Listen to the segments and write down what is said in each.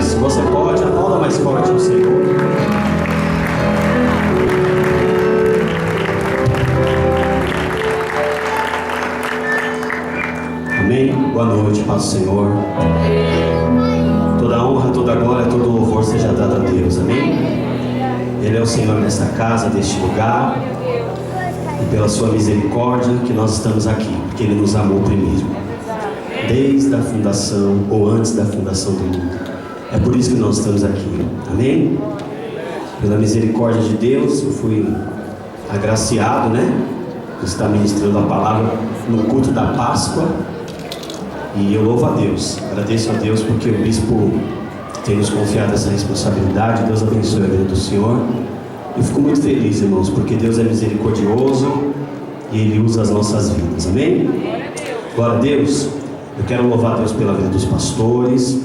mais. Se você pode, aplauda mais forte o Senhor. Amém? Boa noite, paz do Senhor. Toda honra, toda glória, todo louvor seja dado a Deus. Amém? Ele é o Senhor desta casa, deste lugar. E pela sua misericórdia que nós estamos aqui, porque Ele nos amou primeiro, desde a fundação ou antes da fundação do mundo. É por isso que nós estamos aqui. Amém? Pela misericórdia de Deus, eu fui agraciado, por estar ministrando a palavra no culto da Páscoa. E eu louvo a Deus, agradeço a Deus porque o bispo tem nos confiado essa responsabilidade. Deus abençoe a vida do Senhor. Eu fico muito feliz, irmãos, porque Deus é misericordioso e Ele usa as nossas vidas. Amém? Glória a Deus. Eu quero louvar a Deus pela vida dos pastores,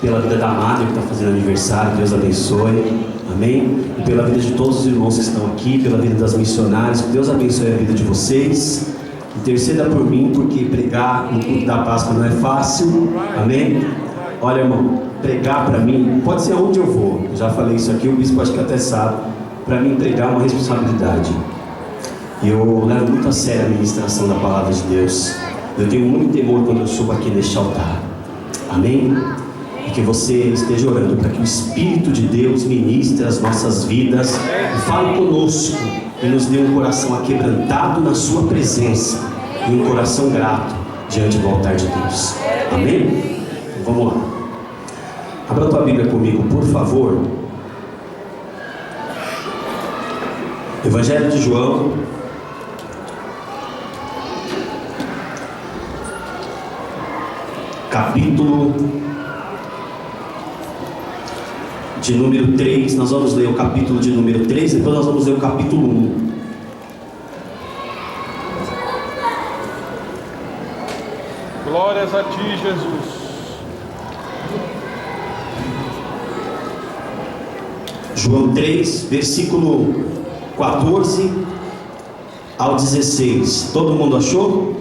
pela vida da Madre que está fazendo aniversário. Deus abençoe. Amém? E pela vida de todos os irmãos que estão aqui, pela vida das missionárias. Que Deus abençoe a vida de vocês. Interceda por mim, porque pregar no culto da Páscoa não é fácil. Amém? Olha, irmão, pregar para mim, pode ser onde eu vou. Eu já falei isso aqui, o bispo acho que até sabe. Para mim, pregar é uma responsabilidade. E eu levo muito a sério a ministração da palavra de Deus. Eu tenho muito temor quando eu subo aqui neste altar. Amém? E que você esteja orando para que o Espírito de Deus ministre as nossas vidas e fale conosco e nos dê um coração aquebrantado na sua presença e um coração grato diante do altar de Deus. Amém? Então, vamos lá. Abra a tua Bíblia comigo, por favor. Evangelho de João, capítulo de número 3. Nós vamos ler o capítulo de número 3, depois nós vamos ler o capítulo 1. Glórias a ti, Jesus. João 3, versículo 14 ao 16. Todo mundo achou?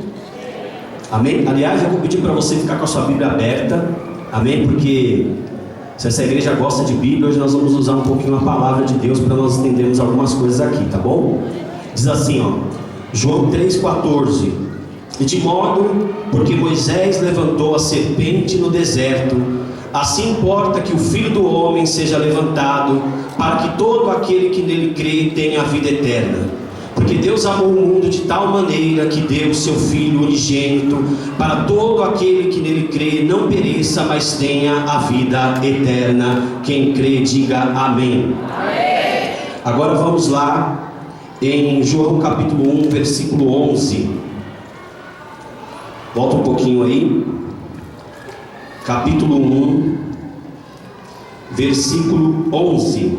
Amém? Aliás, eu vou pedir para você ficar com a sua Bíblia aberta. Amém? Porque se essa igreja gosta de Bíblia, hoje nós vamos usar um pouquinho a palavra de Deus para nós entendermos algumas coisas aqui, tá bom? Diz assim, João 3,14: E de modo, porque Moisés levantou a serpente no deserto, assim importa que o Filho do Homem seja levantado, para que todo aquele que nele crê tenha a vida eterna. Porque Deus amou o mundo de tal maneira que deu o seu Filho unigênito, para todo aquele que nele crê não pereça, mas tenha a vida eterna. Quem crê, diga amém. Amém. Agora vamos lá em João capítulo 1, versículo 11. Volta um pouquinho aí. Capítulo 1, versículo 11.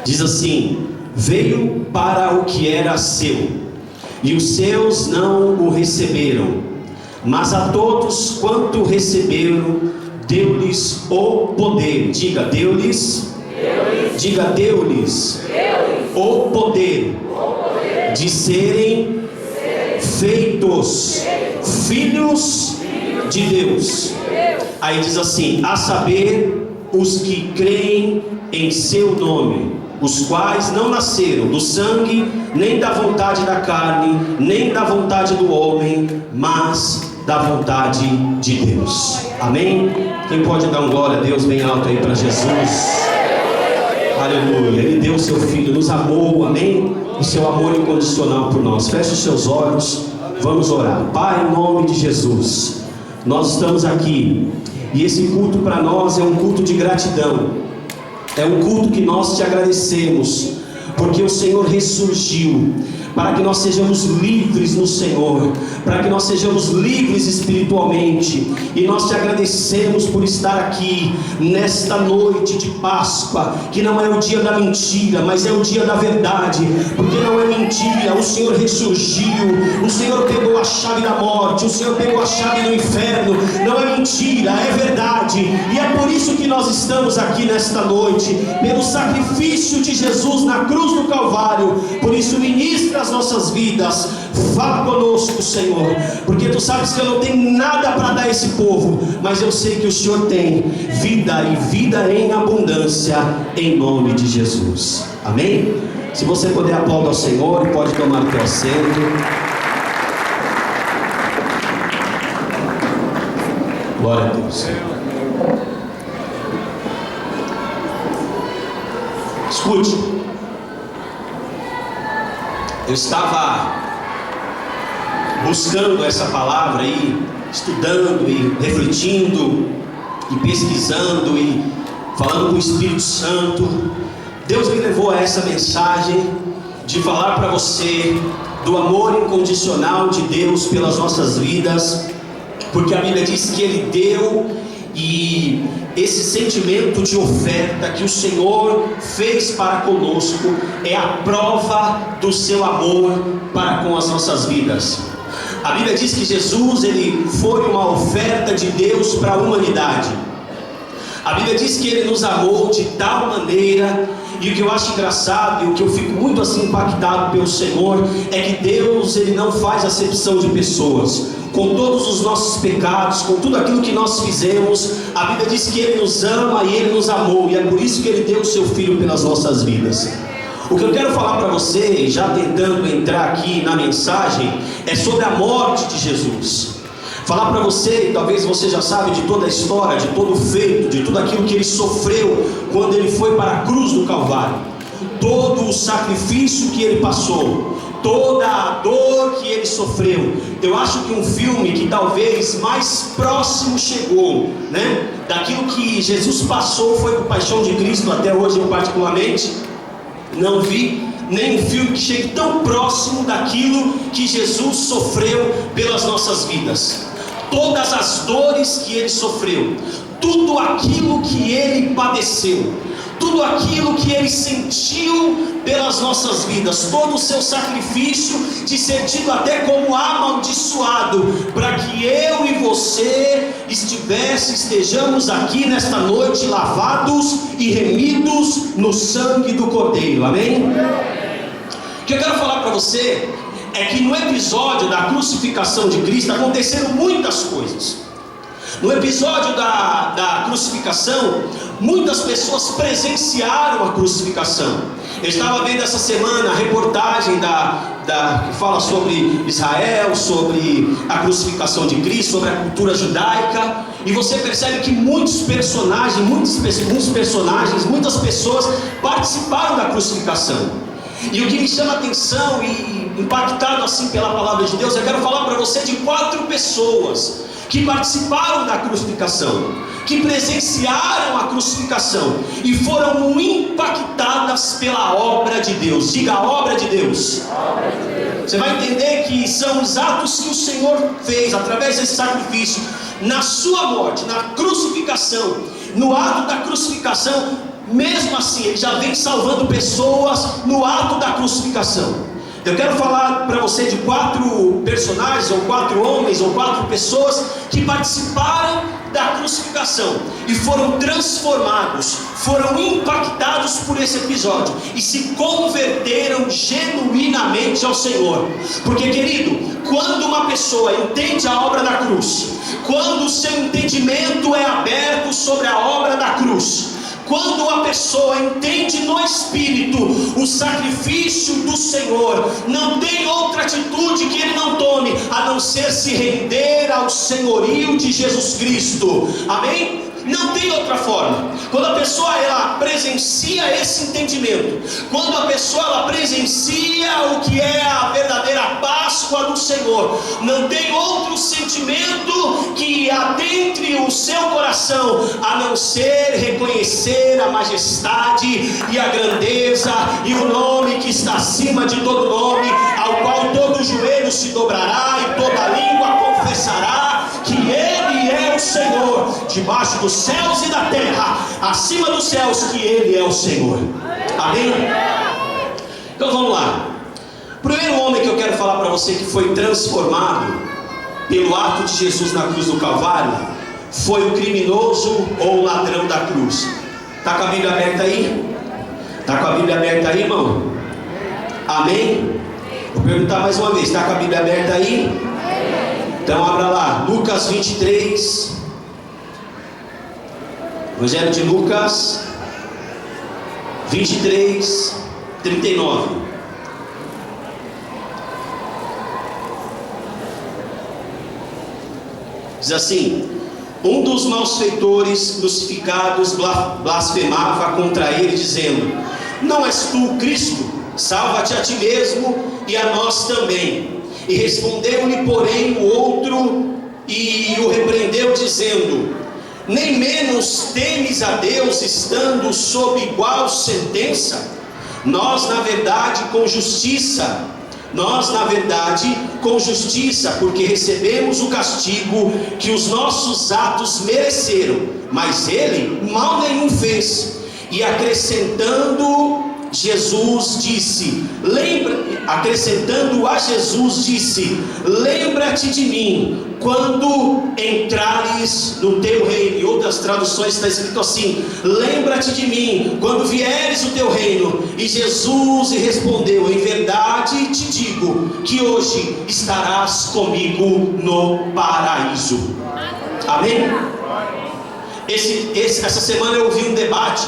Diz assim: Veio para o que era seu, e os seus não o receberam, mas a todos quanto receberam, deu-lhes o poder. Diga, deu-lhes. Diga, deu-lhes o poder de serem feitos filhos de Deus. Aí diz assim: a saber, os que creem em seu nome, os quais não nasceram do sangue, nem da vontade da carne, nem da vontade do homem, mas da vontade de Deus. Amém? Quem pode dar um glória a Deus bem alto aí para Jesus? Aleluia. Ele deu o seu Filho, nos amou, amém? O seu amor incondicional por nós. Feche os seus olhos, vamos orar. Pai, em nome de Jesus, nós estamos aqui, e esse culto para nós é um culto de gratidão. É um culto que nós te agradecemos, porque o Senhor ressurgiu, para que nós sejamos livres no Senhor, para que nós sejamos livres espiritualmente. E nós te agradecemos por estar aqui nesta noite de Páscoa, que não é o dia da mentira, mas é o dia da verdade, porque não é mentira, o Senhor ressurgiu, o Senhor pegou a chave da morte, o Senhor pegou a chave do inferno. Não é mentira, é verdade. E é por isso que nós estamos aqui nesta noite, pelo sacrifício de Jesus na cruz do Calvário. Por isso ministra as nossas vidas. Fala conosco, Senhor, porque Tu sabes que eu não tenho nada para dar a esse povo, mas eu sei que o Senhor tem vida e vida em abundância, em nome de Jesus. Amém? Se você puder, aplaudir ao Senhor e pode tomar o teu assento. Glória a Deus. Escute, eu estava buscando essa palavra aí, estudando e refletindo e pesquisando e falando com o Espírito Santo. Deus me levou a essa mensagem de falar para você do amor incondicional de Deus pelas nossas vidas, porque a Bíblia diz que Ele deu, e esse sentimento de oferta que o Senhor fez para conosco é a prova do seu amor para com as nossas vidas. A Bíblia diz que Jesus, Ele foi uma oferta de Deus para a humanidade. A Bíblia diz que Ele nos amou de tal maneira, e o que eu acho engraçado e o que eu fico muito assim impactado pelo Senhor é que Deus, Ele não faz acepção de pessoas. Com todos os nossos pecados, com tudo aquilo que nós fizemos, a Bíblia diz que Ele nos ama e Ele nos amou, e é por isso que Ele deu o seu Filho pelas nossas vidas. O que eu quero falar para você, já tentando entrar aqui na mensagem, é sobre a morte de Jesus. Falar para você, talvez você já sabe de toda a história, de todo o feito, de tudo aquilo que Ele sofreu quando Ele foi para a cruz do Calvário. Todo o sacrifício que Ele passou, toda a dor que Ele sofreu. Eu acho que um filme que talvez mais próximo chegou, né, daquilo que Jesus passou foi o Paixão de Cristo. Até hoje eu particularmente não vi nem um filme que chegue tão próximo daquilo que Jesus sofreu pelas nossas vidas. Todas as dores que Ele sofreu, tudo aquilo que Ele padeceu, tudo aquilo que Ele sentiu pelas nossas vidas, todo o seu sacrifício de ser tido até como amaldiçoado, para que eu e você estejamos aqui nesta noite lavados e remidos no sangue do Cordeiro. Amém? O que eu quero falar para você é que no episódio da crucificação de Cristo aconteceram muitas coisas. No episódio da crucificação, muitas pessoas presenciaram a crucificação. Eu estava vendo essa semana a reportagem que fala sobre Israel, sobre a crucificação de Cristo, sobre a cultura judaica, e você percebe que muitas pessoas participaram da crucificação. E o que me chama a atenção e impactado assim pela palavra de Deus, eu quero falar para você de 4 pessoas que participaram da crucificação, que presenciaram a crucificação e foram impactadas pela obra de Deus. Diga a obra de Deus. Você vai entender que são os atos que o Senhor fez através desse sacrifício, na sua morte, na crucificação, no ato da crucificação. Mesmo assim, Ele já vem salvando pessoas no ato da crucificação. Eu quero falar para você de 4 personagens, ou 4 homens, ou 4 pessoas que participaram da crucificação e foram transformados, foram impactados por esse episódio e se converteram genuinamente ao Senhor. Porque, querido, quando uma pessoa entende a obra da cruz, quando o seu entendimento é aberto sobre a obra da cruz, quando a pessoa entende no Espírito o sacrifício do Senhor, não tem outra atitude que ele não tome, a não ser se render ao senhorio de Jesus Cristo. Amém? Não tem outra forma. Quando a pessoa ela presencia esse entendimento, quando a pessoa ela presencia o que é a verdadeira Páscoa do Senhor, não tem outro sentimento que adentre o seu coração, a não ser reconhecer a majestade e a grandeza e o nome que está acima de todo nome, ao qual todo joelho se dobrará e toda língua confessará que Ele é o Senhor, debaixo dos céus e da terra, acima dos céus, que Ele é o Senhor. Amém? Então vamos lá. O primeiro homem que eu quero falar para você que foi transformado pelo ato de Jesus na cruz do Calvário foi o criminoso ou o ladrão da cruz. Está com a Bíblia aberta aí? Está com a Bíblia aberta aí, irmão? Amém? Vou perguntar mais uma vez, está com a Bíblia aberta aí? Então abra lá, Lucas 23, Evangelho de Lucas 23, 39. Diz assim: um dos malfeitores crucificados blasfemava contra ele, dizendo: não és tu o Cristo? Salva-te a ti mesmo e a nós também. E respondeu-lhe, porém, o outro e o repreendeu, dizendo: nem menos temes a Deus, estando sob igual sentença? Nós, na verdade, com justiça, porque recebemos o castigo que os nossos atos mereceram, mas ele mal nenhum fez. E acrescentando a Jesus disse: lembra-te de mim quando entrares no teu reino. Em outras traduções está escrito assim: lembra-te de mim quando vieres o teu reino. E Jesus lhe respondeu: em verdade te digo que hoje estarás comigo no paraíso. Amém? Essa semana eu ouvi um debate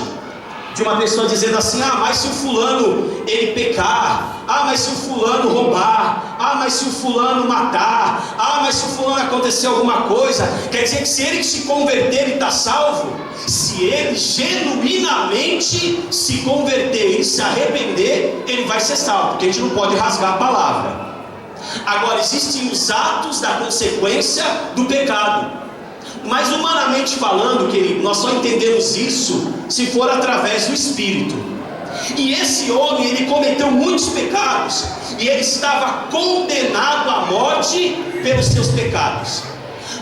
de uma pessoa dizendo assim: mas se o fulano ele pecar, mas se o fulano roubar, mas se o fulano matar, mas se o fulano acontecer alguma coisa, quer dizer que se ele se converter ele está salvo? Se ele genuinamente se converter e se arrepender, ele vai ser salvo, porque a gente não pode rasgar a palavra. Agora, existem os atos da consequência do pecado. Mas humanamente falando, querido, nós só entendemos isso se for através do Espírito. E esse homem, ele cometeu muitos pecados, e ele estava condenado à morte pelos seus pecados.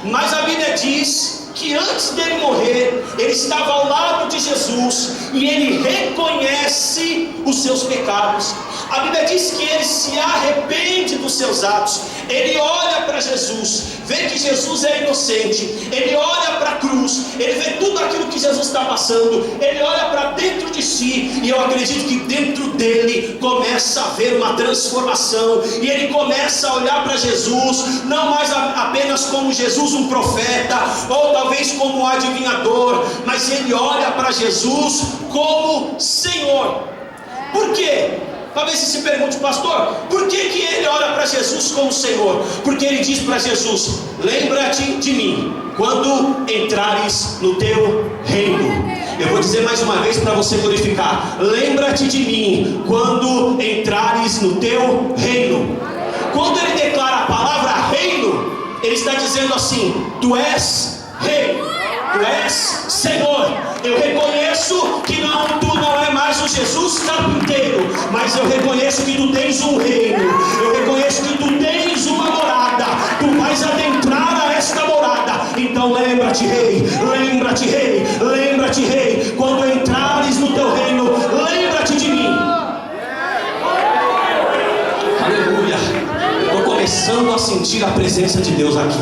Mas a Bíblia diz que antes dele morrer, ele estava ao lado de Jesus, e ele reconhece os seus pecados. A Bíblia diz que ele se arrepende dos seus atos. Ele olha para Jesus, vê que Jesus é inocente, ele olha para a cruz, ele vê tudo aquilo que Jesus está passando, ele olha para dentro de si, e eu acredito que dentro dele começa a haver uma transformação, e ele começa a olhar para Jesus, não mais apenas como Jesus, um profeta, ou talvez como um adivinhador, mas ele olha para Jesus como Senhor. Por quê? Talvez você se pergunte: pastor, por que ele olha para Jesus como Senhor? Porque ele diz para Jesus: lembra-te de mim quando entrares no teu reino. Eu vou dizer mais uma vez para você glorificar: lembra-te de mim quando entrares no teu reino. Quando ele declara a palavra reino, ele está dizendo assim: tu és rei, tu és Senhor. Eu reconheço que tu não é mais o Jesus carpinteiro, mas eu reconheço que tu tens um reino, eu reconheço que tu tens uma morada, tu vais adentrar a esta morada. Então lembra-te, rei, lembra-te, rei, lembra-te, rei, quando entrares no teu reino, lembra-te de mim. Aleluia. Estou começando a sentir a presença de Deus aqui.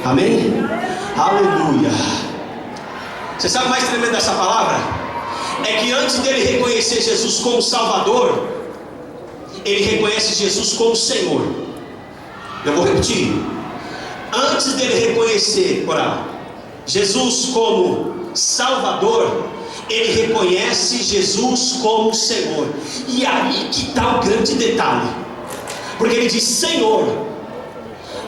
Amém? Aleluia. Você sabe o mais tremendo dessa palavra? É que antes dele reconhecer Jesus como Salvador, ele reconhece Jesus como Senhor. Eu vou repetir. Antes dele reconhecer Jesus como Salvador, ele reconhece Jesus como Senhor. E aí que está o grande detalhe, porque ele diz: Senhor,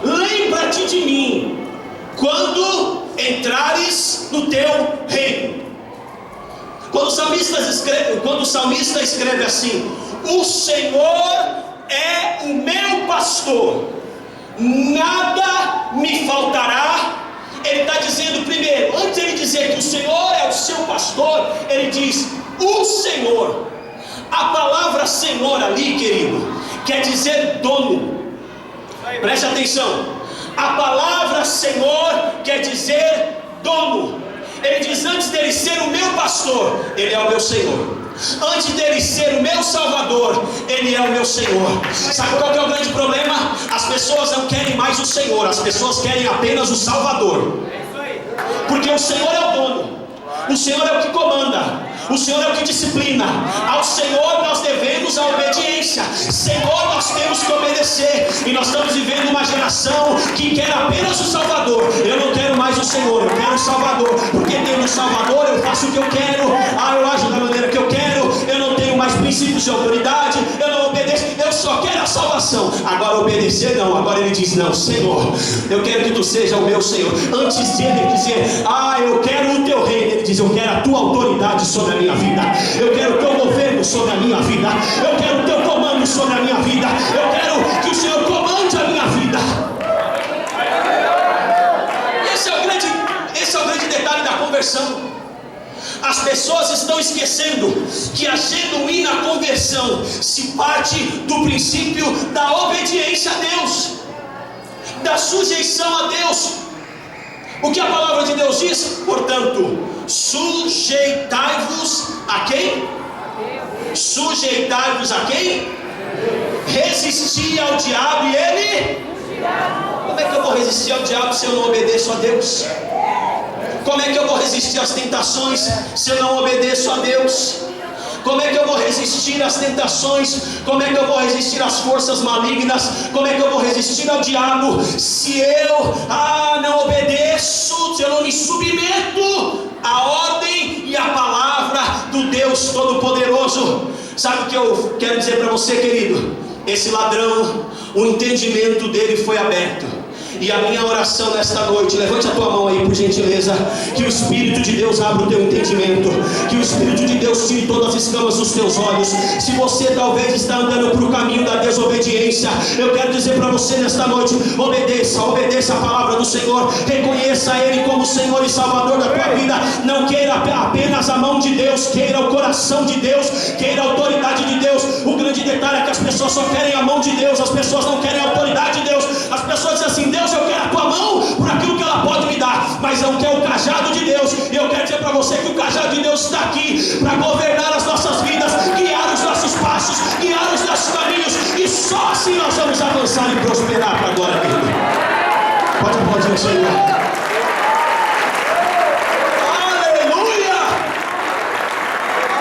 lembra-te de mim quando entrares no teu reino. Quando o salmista escreve assim: o Senhor é o meu pastor, nada me faltará. Ele está dizendo primeiro, antes de ele dizer que o Senhor é o seu pastor, ele diz: o Senhor. A palavra Senhor ali, querido, quer dizer dono. Preste atenção. A palavra Senhor quer dizer dono. Ele diz: antes dele ser o meu pastor, ele é o meu Senhor. Antes dele ser o meu Salvador, ele é o meu Senhor. Sabe qual que é o grande problema? As pessoas não querem mais o Senhor, as pessoas querem apenas o Salvador. Porque o Senhor é o dono, o Senhor é o que comanda, O Senhor é o que disciplina. Ao Senhor nós devemos a obediência. Senhor, nós temos que obedecer. E nós estamos vivendo uma geração que quer apenas o Salvador. Eu não quero mais o Senhor, eu quero o Salvador. Porque tendo o Salvador eu faço o que eu quero. Eu ajo da maneira que eu quero. Eu não tenho mais princípios de autoridade. Eu não obedeço. Eu só quero a salvação. Agora obedecer não. Agora ele diz: não, Senhor, eu quero que tu seja o meu Senhor. Antes de ele dizer: eu quero o teu reino, ele diz: eu quero a tua autoridade sobre a minha vida. Eu quero o teu governo sobre a minha vida. Eu quero o teu comando sobre a minha vida. Eu quero que o Senhor comande a minha vida. Esse é o grande detalhe da conversão. As pessoas estão esquecendo que a genuína conversão se parte do princípio da obediência a Deus, da sujeição a Deus. O que a palavra de Deus diz? Portanto, sujeitai-vos a quem? Sujeitai-vos a quem? Resistir ao diabo e ele? Como é que eu vou resistir ao diabo se eu não obedeço a Deus? Como é que eu vou resistir às tentações se eu não obedeço a Deus? Como é que eu vou resistir às tentações? Como é que eu vou resistir às forças malignas? Como é que eu vou resistir ao diabo se eu não obedeço, se eu não me submeto à ordem e à palavra do Deus Todo-Poderoso? Sabe o que eu quero dizer para você, querido? Esse ladrão, o entendimento dele foi aberto. E a minha oração nesta noite, levante a tua mão aí por gentileza, que o Espírito de Deus abra o teu entendimento, que o Espírito de Deus tire todas as escamas dos teus olhos. Se você talvez está andando para o caminho da desobediência, eu quero dizer para você nesta noite: obedeça a palavra do Senhor, reconheça Ele como Senhor e Salvador da tua vida. Não queira apenas a mão de Deus, queira o coração de Deus, queira a autoridade de Deus. O grande detalhe é que as pessoas só querem a mão de Deus, as pessoas não querem a autoridade de Deus. As pessoas dizem assim: Deus, eu quero a tua mão por aquilo que ela pode me dar, mas não quer o cajado de Deus. E eu quero dizer para você que o cajado de Deus está aqui para governar as nossas vidas, guiar os nossos passos, guiar os nossos caminhos, e só assim nós vamos avançar e prosperar para a glória dele. Pode aplaudir o Senhor. Aleluia!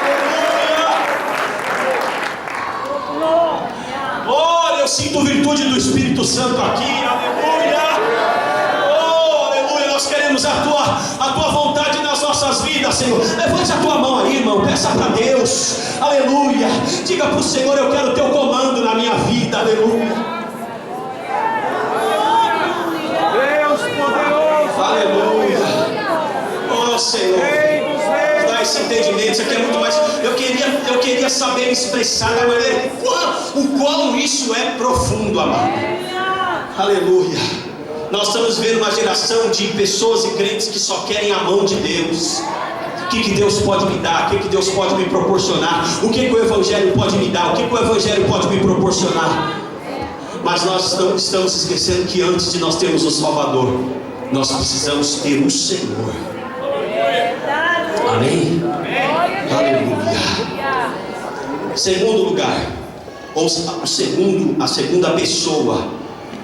Aleluia! Glória, eu sinto virtude do Espírito Santo aqui. Aleluia! Queremos a tua vontade nas nossas vidas, Senhor. Levante a tua mão aí, irmão, peça para Deus, aleluia. Diga para o Senhor: eu quero o teu comando na minha vida, aleluia. Deus poderoso, aleluia. Oh Senhor, dá esse entendimento. Isso aqui é muito mais. Eu queria saber expressar da maneira o quão isso é profundo, amado. Aleluia. Nós estamos vendo uma geração de pessoas e crentes que só querem a mão de Deus. O que Deus pode me dar? O que Deus pode me proporcionar? O que o Evangelho pode me dar? O que o Evangelho pode me proporcionar? Mas nós estamos esquecendo que antes de nós termos o Salvador, nós precisamos ter o Senhor. Amém? Aleluia. Segundo lugar, a segunda pessoa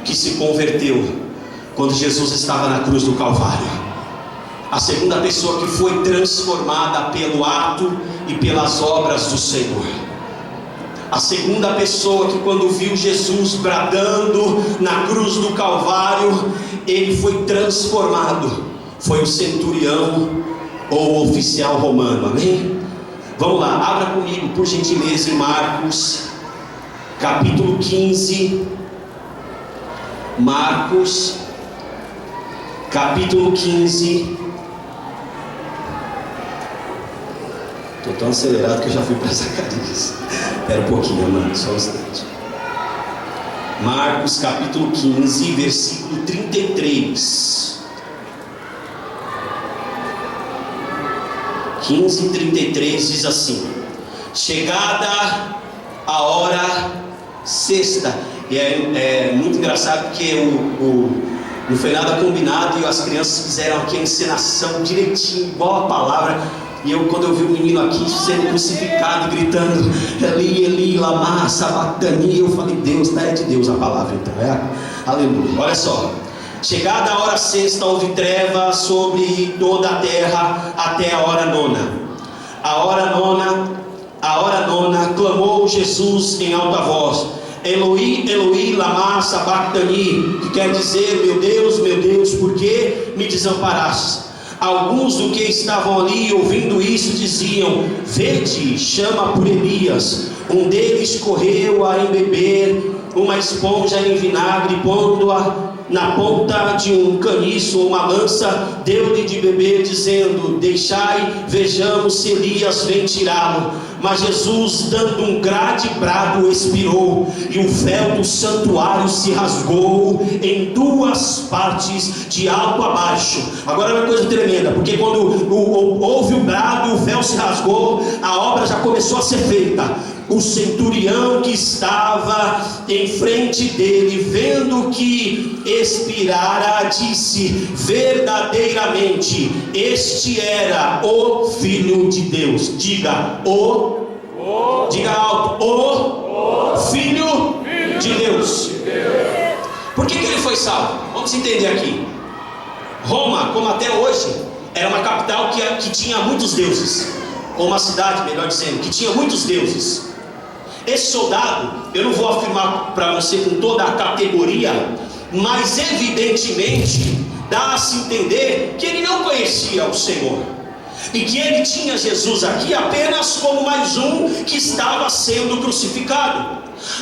que se converteu quando Jesus estava na cruz do Calvário. A segunda pessoa que foi transformada pelo ato e pelas obras do Senhor. A segunda pessoa que, quando viu Jesus bradando na cruz do Calvário, ele foi transformado. Foi o centurião ou o oficial romano. Amém? Vamos lá, abra comigo por gentileza em Marcos capítulo 15. Marcos capítulo 15. Estou tão acelerado que eu já fui para Zacarias. Espera um pouquinho, mano, só um instante. Marcos capítulo 15, versículo 33. 15:33 diz assim: chegada a hora sexta. E é muito engraçado porque não foi nada combinado, e as crianças fizeram aqui a encenação direitinho, igual a palavra. E quando eu vi o menino aqui sendo crucificado, gritando Eli, Eli, lama sabachthani, eu falei: Deus, é de Deus a palavra, então aleluia. Olha só: chegada a hora sexta, houve treva sobre toda a terra até a hora nona. A hora nona, clamou Jesus em alta voz: Eloi, Eloi, lama sabachthani, que quer dizer: meu Deus, por que me desamparastes? Alguns do que estavam ali ouvindo isso diziam: vede, chama por Elias. Um deles correu a embeber uma esponja em vinagre, pondo-a na ponta de um caniço ou uma lança, deu-lhe de beber, dizendo: deixai, vejamos se Elias vem tirá-lo. Mas Jesus, dando um grande brado, expirou, e o véu do santuário se rasgou em duas partes, de alto a baixo. Agora é uma coisa tremenda, porque quando houve o brado, o véu se rasgou, a obra já começou a ser feita. O centurião que estava em frente dele, vendo que expirara, disse: verdadeiramente este era o Filho de Deus. Diga alto: o Filho de Deus. Por que ele foi salvo? Vamos entender aqui. Roma, como até hoje, era uma capital que tinha muitos deuses, ou uma cidade, melhor dizendo, que tinha muitos deuses. Esse soldado, eu não vou afirmar para você com toda a categoria, mas evidentemente dá a se entender que ele não conhecia o Senhor, e que ele tinha Jesus aqui apenas como mais um que estava sendo crucificado.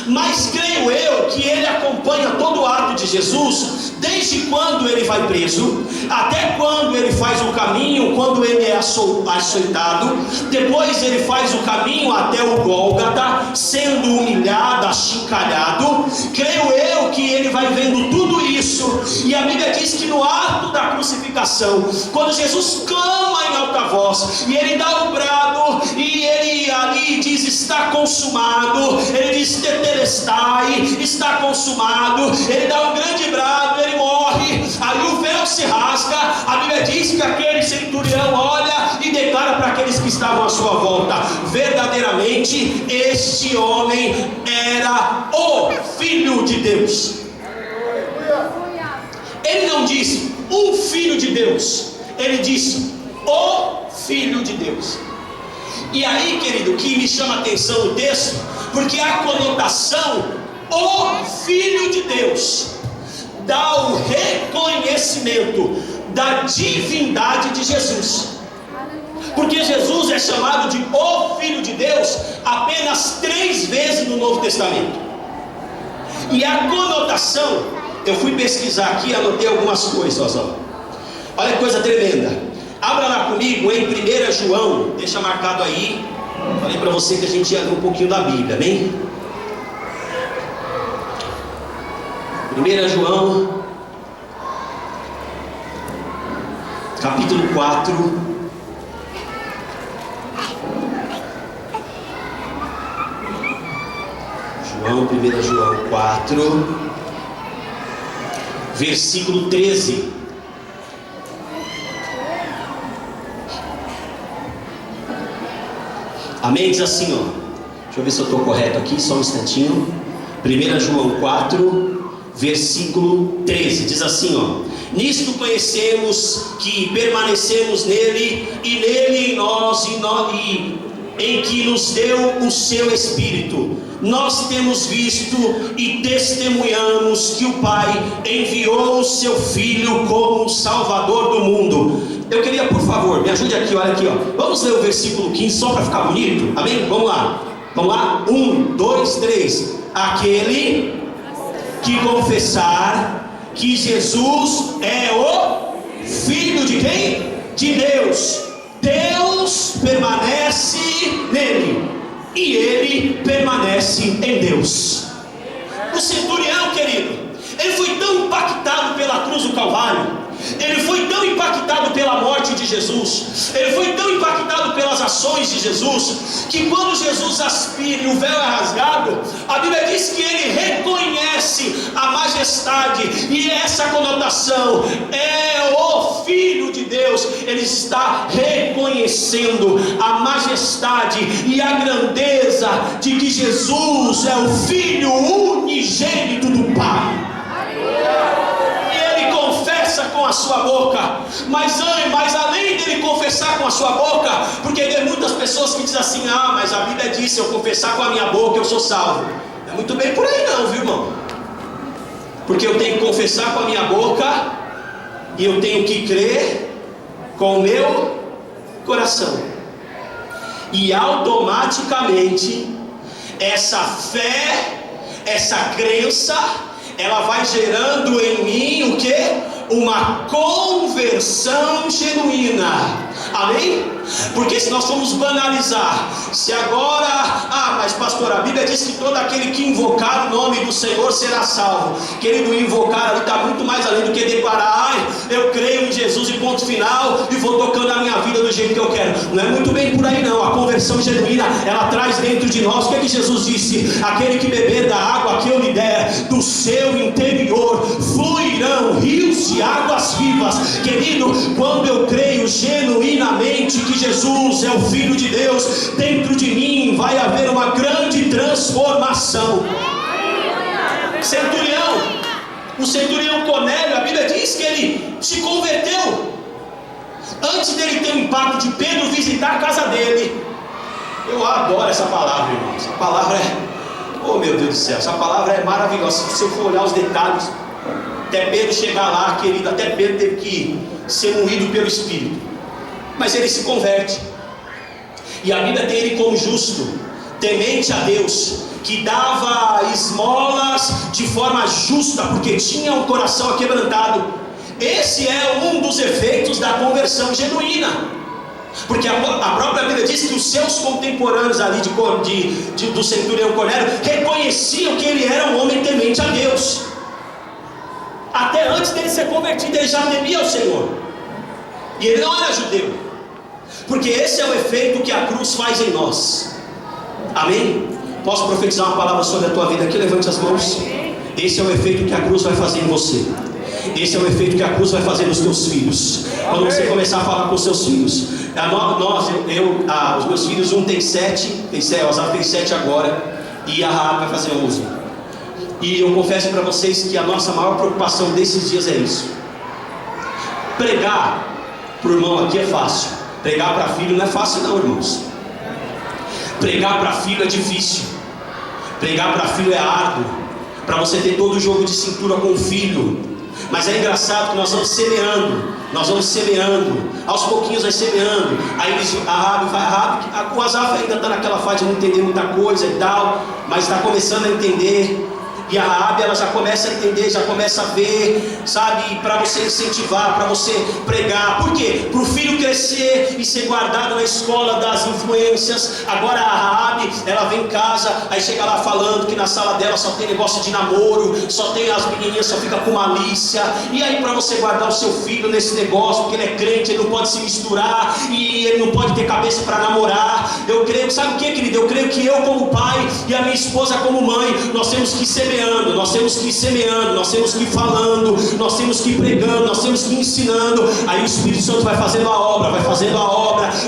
Mas creio eu que ele acompanha todo o ato de Jesus, desde quando ele vai preso, até quando ele faz o caminho, quando ele é açoitado, depois ele faz o caminho até o Gólgota, sendo humilhado, achincalhado. Creio eu que ele vai vendo tudo isso, e a Bíblia diz que no ato da crucificação, quando Jesus clama em alta voz, e ele dá o brado, e ele ali diz: está consumado, ele diz: tetelestai, está consumado. Ele dá um grande brado, ele morre, aí o véu se rasga. A Bíblia diz que aquele centurião olha e declara para aqueles que estavam à sua volta: verdadeiramente este homem era o Filho de Deus. Ele não disse um Filho de Deus, ele disse o Filho de Deus. E aí, querido, que me chama a atenção o texto, porque a conotação o Filho de Deus dá o reconhecimento da divindade de Jesus. Porque Jesus é chamado de o Filho de Deus apenas 3 vezes no Novo Testamento. E a conotação, eu fui pesquisar aqui, anotei algumas coisas, ó. Olha que coisa tremenda. Abra lá comigo em 1 João, deixa marcado aí. Falei para você que a gente ia ler um pouquinho da Bíblia, amém? 1 João, capítulo 4. João, 1 João 4, versículo 13. Amém? Diz assim, ó. Deixa eu ver se eu estou correto aqui, só um instantinho. 1 João 4, versículo 13. Diz assim, ó: nisto conhecemos que permanecemos nele, e nele em nós, e em que nos deu o seu Espírito. Nós temos visto e testemunhamos que o Pai enviou o seu Filho como Salvador do mundo. Eu queria, por favor, me ajude aqui, olha aqui, ó. Vamos ler o versículo 15 só para ficar bonito, amém? Vamos lá, 1, 2, 3. Aquele que confessar que Jesus é o Filho de quem? De Deus. Deus permanece nele, e ele permanece em Deus. O centurião, querido, ele foi tão impactado pela cruz do Calvário, ele foi tão impactado pela morte de Jesus, ele foi tão impactado pelas ações de Jesus, que quando Jesus aspira e o véu é rasgado, a Bíblia diz que ele reconhece a majestade, e essa conotação é o Filho de Deus. Ele está reconhecendo a majestade e a grandeza de que Jesus é o Filho unigênito do Pai. Com a sua boca, mas além dele confessar com a sua boca, porque tem muitas pessoas que dizem assim: ah, mas a Bíblia diz, se eu confessar com a minha boca eu sou salvo. Não é muito bem por aí não, viu, irmão? Porque eu tenho que confessar com a minha boca e eu tenho que crer com o meu coração, e automaticamente essa fé, essa crença, ela vai gerando em mim o que? Uma conversão genuína. Amém? Porque se nós formos banalizar, se agora, mas pastor, a Bíblia diz que todo aquele que invocar o nome do Senhor será salvo. Querido, invocar ali está muito mais além do que declarar: ai, eu creio em Jesus e ponto final, e vou tocando a minha vida do jeito que eu quero. Não é muito bem por aí não. A conversão genuína, ela traz dentro de nós, o que é que Jesus disse? Aquele que beber da água que eu lhe der, do seu interior fluirão rios de águas vivas. Querido, quando eu creio genuinamente que Jesus é o Filho de Deus, dentro de mim vai haver uma grande transformação. O centurião Cornélio, a Bíblia diz que ele se converteu antes dele ter o impacto de Pedro visitar a casa dele. Eu adoro essa palavra, irmão. Essa palavra oh meu Deus do céu, essa palavra é maravilhosa. Se você for olhar os detalhes, até Pedro chegar lá, querido, até Pedro teve que ser moído pelo Espírito, mas ele se converte, e a Bíblia tem ele como justo, temente a Deus, que dava esmolas de forma justa, porque tinha um coração aquebrantado. Esse é um dos efeitos da conversão genuína, porque a própria Bíblia diz que os seus contemporâneos ali do centurião Cornélio reconheciam que ele era um homem temente a Deus. Até antes dele ser convertido, ele já temia o Senhor, e ele não era judeu, porque esse é o efeito que a cruz faz em nós. Amém? Posso profetizar uma palavra sobre a tua vida aqui? Levante as mãos. Esse é o efeito que a cruz vai fazer em você. Esse é o efeito que a cruz vai fazer nos teus filhos. Quando você começar a falar com os seus filhos, os meus filhos, um tem 7, o Azar tem 7 agora, e a Raab vai fazer 11. E eu confesso para vocês que a nossa maior preocupação desses dias é isso. Pregar para o irmão aqui é fácil, pregar para filho não é fácil não, irmãos. Pregar para filho é difícil, pregar para filho é árduo, para você ter todo o jogo de cintura com o filho. Mas é engraçado que nós vamos semeando, aos pouquinhos vai semeando. Aí o Azaf ainda está naquela fase de não entender muita coisa e tal, mas está começando a entender. E a Raab, ela já começa a entender, já começa a ver, sabe, para você incentivar, para você pregar. Por quê? Para o filho crescer e ser guardado na escola das influências. Agora a Raab, ela vem em casa, aí chega lá falando que na sala dela só tem negócio de namoro, só tem as menininhas, só fica com malícia. E aí para você guardar o seu filho nesse negócio, porque ele é crente, ele não pode se misturar, e ele não pode ter cabeça para namorar. Eu creio, sabe o que, querido? Eu creio que eu como pai e a minha esposa como mãe, nós temos que semeando, nós temos que ir semeando, nós temos que ir falando, nós temos que ir pregando, nós temos que ir ensinando. Aí o Espírito Santo vai fazendo a obra,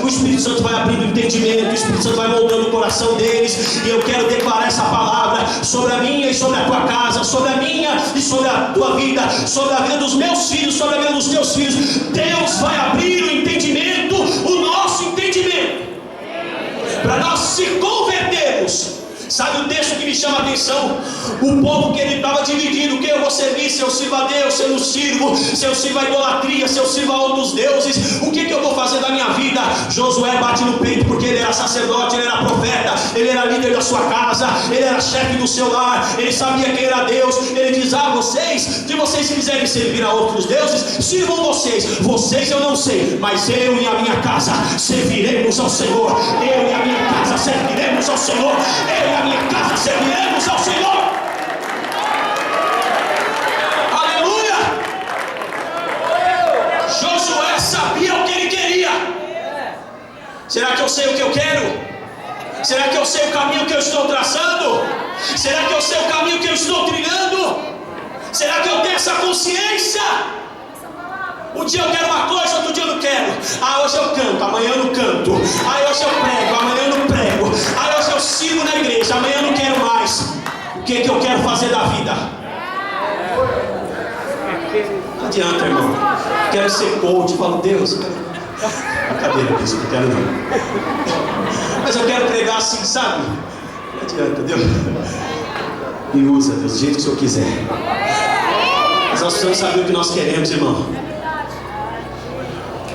o Espírito Santo vai abrindo o entendimento, o Espírito Santo vai moldando o coração deles. E eu quero declarar essa palavra sobre a minha e sobre a tua casa, sobre a minha e sobre a tua vida, sobre a vida dos meus filhos, sobre a vida dos teus filhos. Deus vai abrir o entendimento, o nosso entendimento, para nós se convertermos. Sabe o texto que me chama a atenção? O povo que ele estava dividido: o que eu vou servir? Se eu sirvo a Deus, se eu não sirvo, se eu sirvo a idolatria, se eu sirvo a outros deuses, o que eu vou fazer da minha vida? Josué bate no peito, porque ele era sacerdote, ele era profeta, ele era líder da sua casa, ele era chefe do seu lar, ele sabia quem era Deus. Ele diz: vocês, se vocês quiserem servir a outros deuses, sirvam vocês eu não sei, mas eu e a minha casa serviremos ao Senhor. Eu e a minha casa serviremos ao Senhor. Eu e a minha casa serviremos ao Senhor. Aleluia! Josué sabia o que ele queria. Será que eu sei o que eu quero? Será que eu sei o caminho que eu estou traçando? Será que eu sei o caminho que eu estou trilhando? Será que eu tenho essa consciência? Um dia eu quero uma coisa, outro dia eu não quero. Hoje eu canto, amanhã eu não canto. Hoje eu prego, amanhã eu não prego. Hoje eu sigo na igreja, amanhã eu não quero mais. O que eu quero fazer da vida? Não adianta, irmão. Quero ser coach. Falo: Deus, Brincadeira, bispo, não quero não. Mas eu quero pregar assim, sabe? Não adianta, Deus. Me usa, Deus, do jeito que o Senhor quiser. Mas nós precisamos saber o que nós queremos, irmão.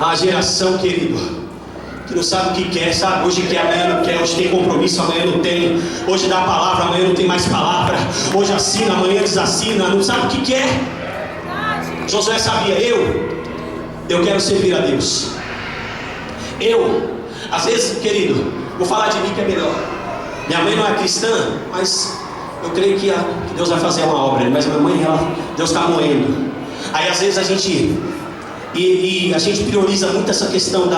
A geração, querido, que não sabe o que quer, sabe? Hoje quer, amanhã não quer. Hoje tem compromisso, amanhã não tem. Hoje dá palavra, amanhã não tem mais palavra. Hoje assina, amanhã desassina. Não sabe o que quer. Josué sabia, eu quero servir a Deus. Às vezes, querido, vou falar de mim que é melhor. Minha mãe não é cristã, mas eu creio que Deus vai fazer uma obra. Mas minha mãe, Deus está moendo. Aí às vezes a gente prioriza muito essa questão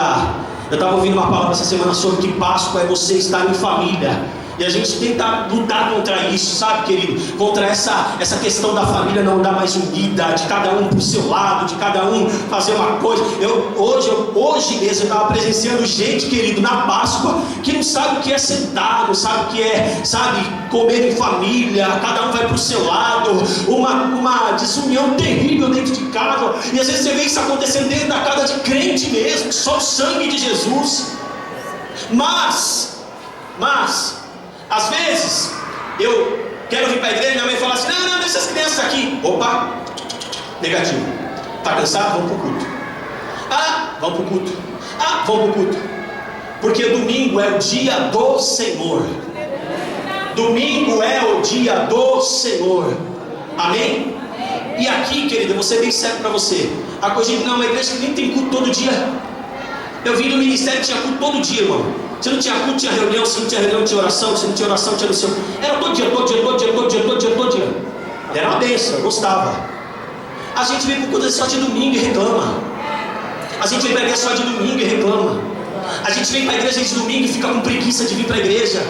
eu estava ouvindo uma palavra essa semana sobre que Páscoa é você estar em família. E a gente tenta lutar contra isso, sabe, querido? Contra essa questão da família não andar mais unida, de cada um pro seu lado, de cada um fazer uma coisa. Hoje mesmo eu estava presenciando gente, querido, na Páscoa, que não sabe o que é sentar, não sabe o que é, sabe, comer em família, cada um vai pro seu lado, uma desunião terrível dentro de casa. E às vezes você vê isso acontecendo dentro da casa de crente mesmo, só o sangue de Jesus. Mas às vezes eu quero vir para a igreja e minha mãe fala assim: não, deixa as crianças aqui. Opa, negativo. Está cansado? Vamos para o culto. Vamos para o culto. Vamos para o culto. Porque domingo é o dia do Senhor. Domingo é o dia do Senhor. Amém? E aqui, querido, eu vou ser bem sério para você. A coisa de uma igreja que nem tem culto todo dia. Eu vim do ministério que tinha culto todo dia, irmão. Se não tinha culto, tinha reunião. Se não tinha reunião, tinha oração. Se não tinha oração, tinha no seu. Era todo dia. Era uma bênção, eu gostava. A gente vem para o culto só de domingo e reclama. A gente vem para a igreja só de domingo e reclama. A gente vem para a igreja de domingo e fica com preguiça de vir para a igreja.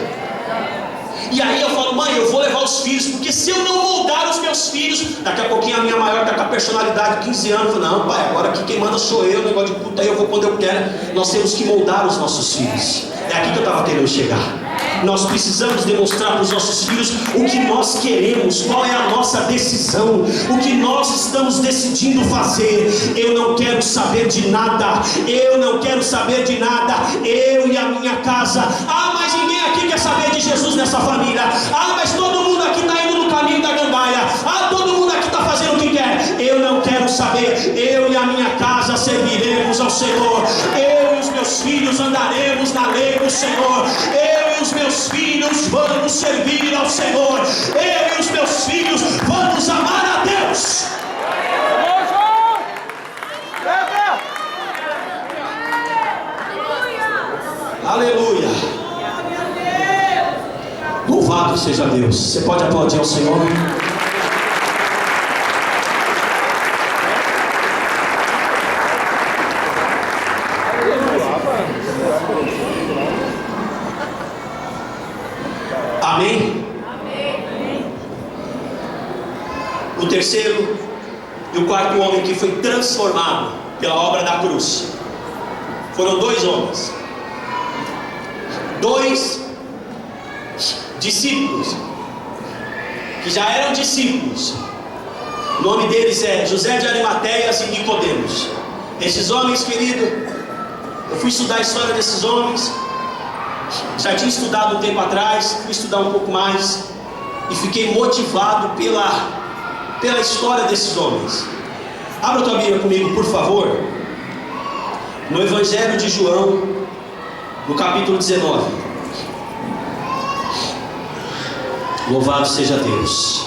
E aí eu falo: mãe, eu vou levar os filhos, porque se eu não moldar os meus filhos, daqui a pouquinho a minha maior está com a personalidade de 15 anos. Não, pai, agora aqui quem manda sou eu, negócio de puta, aí eu vou quando eu quero. Nós temos que moldar os nossos filhos. É aqui que eu estava querendo chegar. Nós precisamos demonstrar para os nossos filhos o que nós queremos, qual é a nossa decisão, o que nós estamos decidindo fazer. Eu não quero saber de nada, eu e a minha casa. Mas ninguém aqui quer saber de Jesus nessa família. Mas todo mundo aqui está indo no caminho da gandaia. Todo mundo aqui está fazendo o que quer. Eu não quero saber. Eu e a minha casa serviremos ao Senhor. Eu e os meus filhos andaremos na lei do Senhor. Eu e os meus filhos vamos servir ao Senhor. Eu e os meus filhos vamos amar a Deus. Aleluia. Louvado seja Deus. Você pode aplaudir ao Senhor? Amém? O terceiro e o quarto homem que foi transformado pela obra da cruz foram dois homens, dois discípulos que já eram discípulos. O nome deles é José de Arimateias e Nicodemos. Esses homens, querido, eu fui estudar a história desses homens. Já tinha estudado um tempo atrás, fui estudar um pouco mais e fiquei motivado pela história desses homens. Abra tua Bíblia comigo, por favor, no Evangelho de João, no capítulo 19. Louvado seja Deus.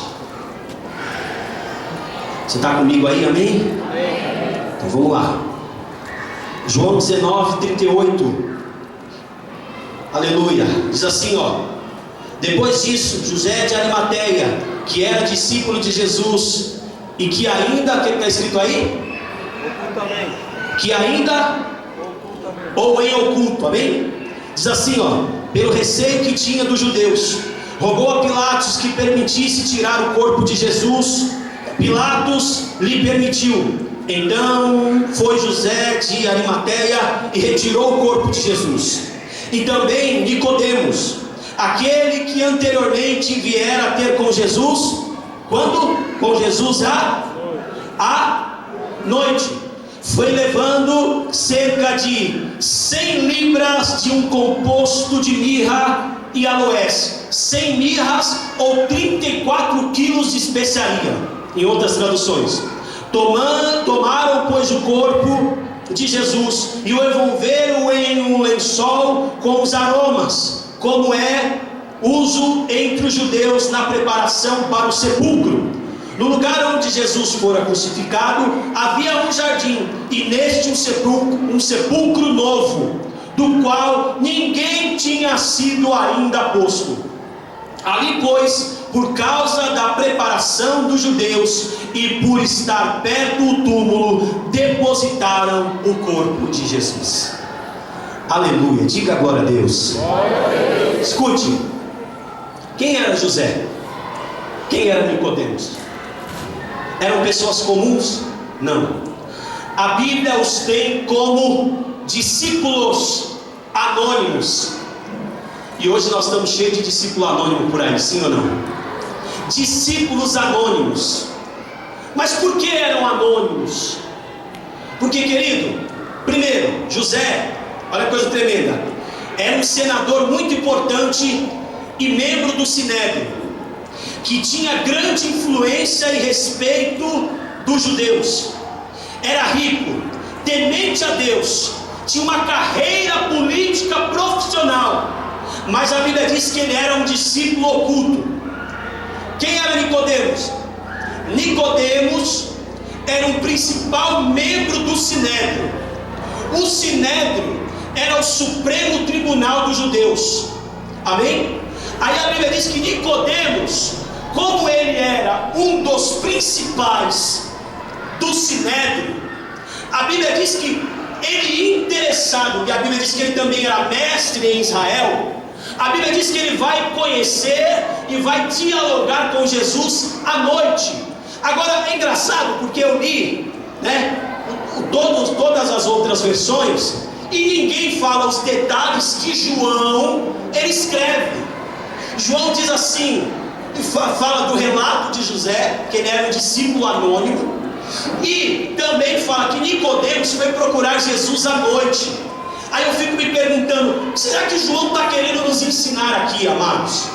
Você está comigo aí, amém? Então vamos lá. João 19, 38. Aleluia. Diz assim, depois disso, José de Arimateia, que era discípulo de Jesus e que ainda, o que está escrito aí? Ocultamente. Que ainda, ou em oculto, amém? Diz assim, pelo receio que tinha dos judeus, rogou a Pilatos que permitisse tirar o corpo de Jesus. Pilatos lhe permitiu. Então foi José de Arimateia e retirou o corpo de Jesus. E também Nicodemos, aquele que anteriormente viera ter com Jesus, quando? Com Jesus à noite. foi levando cerca de 100 libras de um composto de mirra e aloés, 100 mirras ou 34 quilos de especiaria, em outras traduções. Tomaram, pois, o corpo de Jesus e o envolveram em um lençol com os aromas, como é uso entre os judeus na preparação para o sepulcro. No lugar onde Jesus fora crucificado havia um jardim, e neste um sepulcro novo, do qual ninguém tinha sido ainda posto. Ali, pois, por causa da preparação dos judeus e por estar perto do túmulo, depositaram o corpo de Jesus. Aleluia, diga glória a Deus. Escute, quem era José? Quem era Nicodemos? Eram pessoas comuns? Não. A Bíblia os tem como discípulos anônimos. E hoje nós estamos cheios de discípulo anônimo por aí, sim ou não? Discípulos anônimos. Mas por que eram anônimos? Porque, querido, primeiro, José, olha que coisa tremenda, era um senador muito importante e membro do Sinédrio, que tinha grande influência e respeito dos judeus. Era rico, temente a Deus, tinha uma carreira política profissional, mas a Bíblia diz que ele era um discípulo oculto. Quem era Nicodemos? Nicodemos era um principal membro do Sinédrio. O Sinédrio era o Supremo Tribunal dos judeus. Amém? Aí a Bíblia diz que Nicodemos, como ele era um dos principais do Sinédrio, a Bíblia diz que ele interessado, e a Bíblia diz que ele também era mestre em Israel, a Bíblia diz que ele vai conhecer e vai dialogar com Jesus à noite. Agora é engraçado porque eu li, todas as outras versões, e ninguém fala os detalhes que João ele escreve. João diz assim, fala do relato de José, que ele era um discípulo anônimo, e também fala que Nicodemos foi procurar Jesus à noite. Aí eu fico me perguntando, será que João está querendo nos ensinar aqui, amados?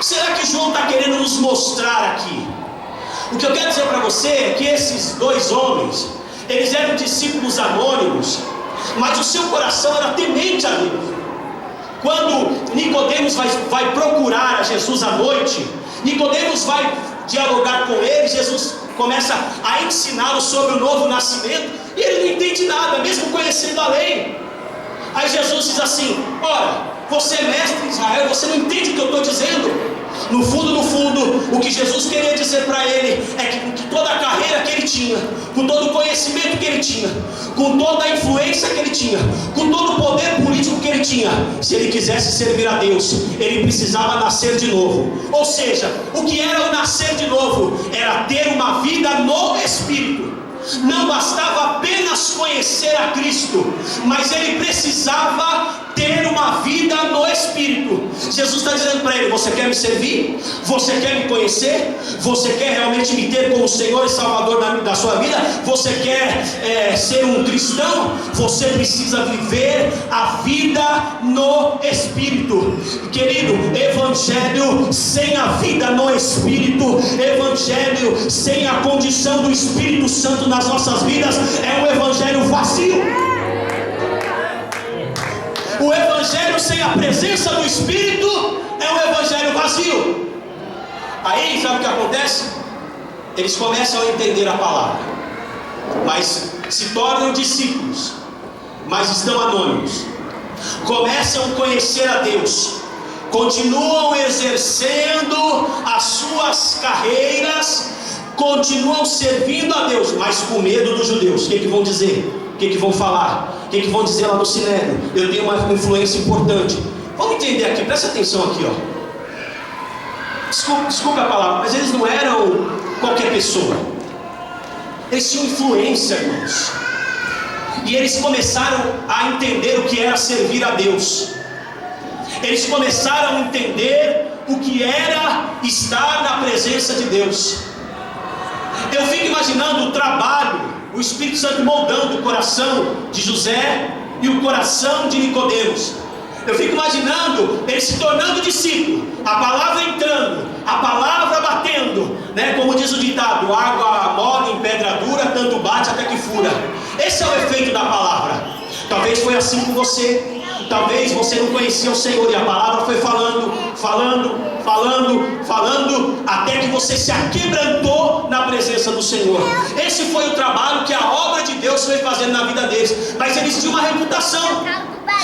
Será que João está querendo nos mostrar aqui? O que eu quero dizer para você é que esses dois homens, eles eram discípulos anônimos, mas o seu coração era temente a Deus. Quando Nicodemos vai procurar a Jesus à noite, Nicodemos vai dialogar com ele, Jesus começa a ensiná-lo sobre o novo nascimento, e ele não entende nada, mesmo conhecendo a lei. Aí Jesus diz assim: ora, você é mestre em Israel, você não entende o que eu estou dizendo? No fundo, o que Jesus queria dizer para ele é que com toda a carreira que ele tinha, com todo o conhecimento que ele tinha, com toda a influência que ele tinha, com todo o poder político que ele tinha, se ele quisesse servir a Deus, ele precisava nascer de novo. Ou seja, o que era o nascer de novo? Era ter uma vida no Espírito. Não bastava apenas conhecer a Cristo, mas ele precisava ter uma vida no Espírito. Jesus está dizendo para ele: você quer me servir? Você quer me conhecer? Você quer realmente me ter como Senhor e Salvador da sua vida? Você quer ser um cristão? Você precisa viver a vida no Espírito. Querido, evangelho sem a vida no Espírito, evangelho sem a condição do Espírito Santo nas nossas vidas, é um evangelho vazio. O evangelho sem a presença do Espírito é um evangelho vazio. Aí sabe o que acontece? Eles começam a entender a palavra, mas se tornam discípulos, mas estão anônimos. Começam a conhecer a Deus, continuam exercendo as suas carreiras, continuam servindo a Deus, mas com medo dos judeus. O que vão dizer? O que vão falar? O que vão dizer lá no Sinédrio? Eu tenho uma influência importante. Vamos entender aqui, presta atenção aqui, ó. Desculpa a palavra, mas eles não eram qualquer pessoa. Eles tinham influência, irmãos. E eles começaram a entender o que era servir a Deus. Eles começaram a entender o que era estar na presença de Deus. Eu fico imaginando o trabalho o Espírito Santo moldando o coração de José e o coração de Nicodemos. Eu fico imaginando ele se tornando discípulo, a palavra entrando, a palavra batendo, né? Como diz o ditado, água mole em pedra dura, tanto bate até que fura. Esse é o efeito da palavra. Talvez foi assim com você. Talvez você não conhecia o Senhor e a palavra foi falando, até que você se aquebrantou na presença do Senhor. Esse foi o trabalho que a obra de Deus foi fazendo na vida deles. Mas eles tinham uma reputação,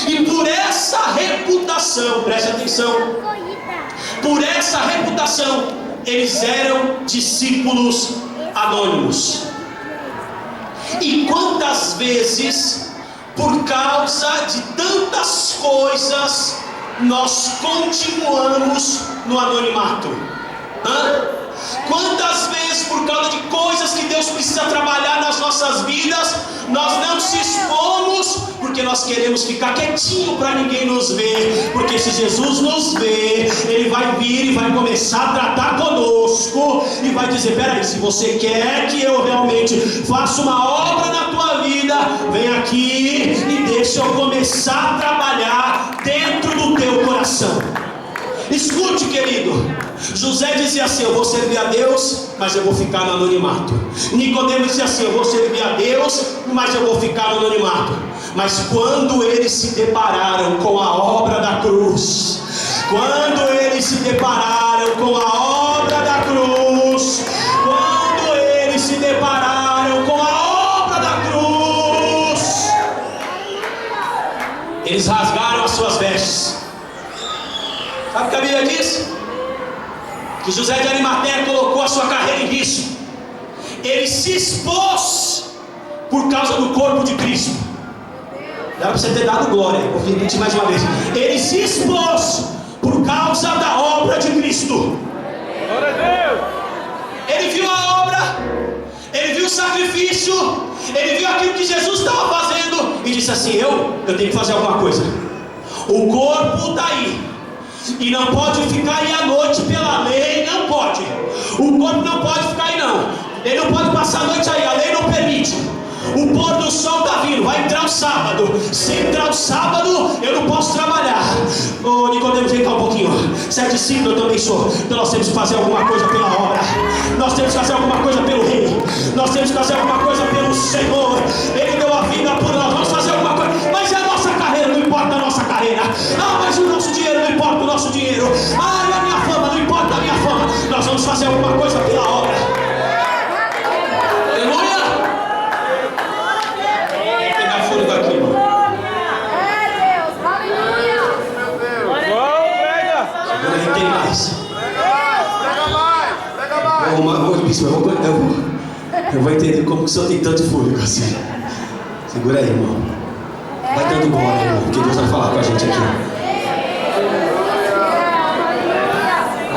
e por essa reputação, preste atenção, por essa reputação, eles eram discípulos anônimos. E quantas vezes, por causa de tantas coisas, nós continuamos no anonimato? Quantas vezes, por causa de coisas que Deus precisa trabalhar nas nossas vidas, nós não se expomos, porque nós queremos ficar quietinho para ninguém nos ver? Porque se Jesus nos vê, Ele vai vir e vai começar a tratar conosco e vai dizer: peraí, se você quer que eu realmente faça uma obra na tua vida, vem aqui e deixa eu começar a trabalhar dentro do teu coração. Escute, querido, José dizia assim: eu vou servir a Deus, mas eu vou ficar no anonimato. Nicodemo dizia assim: eu vou servir a Deus, mas eu vou ficar no anonimato. Mas quando eles se depararam com a obra da cruz, quando eles se depararam com a obra da cruz, quando eles se depararam com a obra da cruz, eles rasgaram as suas vestes. Sabe o que a Bíblia diz? Que José de Arimateia colocou a sua carreira em risco. Ele se expôs por causa do corpo de Cristo. Dá para você ter dado glória, vou repetir mais uma vez. Ele se expôs por causa da obra de Cristo. Glória a Deus. Ele viu a obra, ele viu o sacrifício, ele viu aquilo que Jesus estava fazendo e disse assim: eu tenho que fazer alguma coisa. O corpo está aí, e não pode ficar aí à noite pela lei, não pode. O corpo não pode ficar aí não. Ele não pode passar a noite aí, a lei não permite. O pôr do sol está vindo, vai entrar o sábado. Se entrar o sábado, eu não posso trabalhar. Ô Nicodemo, vem cá um pouquinho. Você é discípulo, eu também sou. Então nós temos que fazer alguma coisa pela obra. Nós temos que fazer alguma coisa pelo rei. Nós temos que fazer alguma coisa pelo Senhor. Ele deu a vida por nós, vamos fazer alguma coisa. Mas é a nossa carreira, não importa a nossa carreira. Ah, mas o nosso dinheiro, não importa o nosso dinheiro. Ah, e a minha fama, não importa a minha fama. Nós vamos fazer alguma coisa pela obra. Aleluia! Vou pegar fôlego aqui, irmão. Não tem mais. Eu vou entender como que o senhor tem tanto fôlego assim. Segura aí, irmão. Vai dando glória, irmão, porque Deus vai falar com a gente aqui.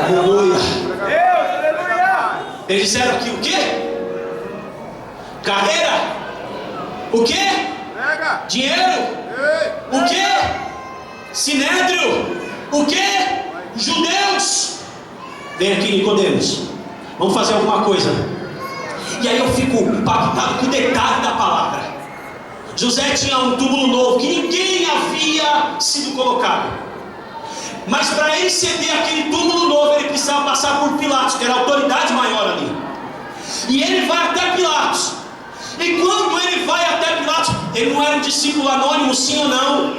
Aleluia. Eles disseram aqui o quê? Carreira? O quê? Dinheiro? O quê? Sinédrio? O quê? Judeus? Vem aqui, Nicodemos, vamos fazer alguma coisa. E aí eu fico impactado com o detalhe da palavra. José tinha um túmulo novo que ninguém havia sido colocado. Mas para ele ceder aquele túmulo novo, ele precisava passar por Pilatos, que era a autoridade maior ali. E ele vai até Pilatos. E quando ele vai até Pilatos, ele não era um discípulo anônimo, sim ou não?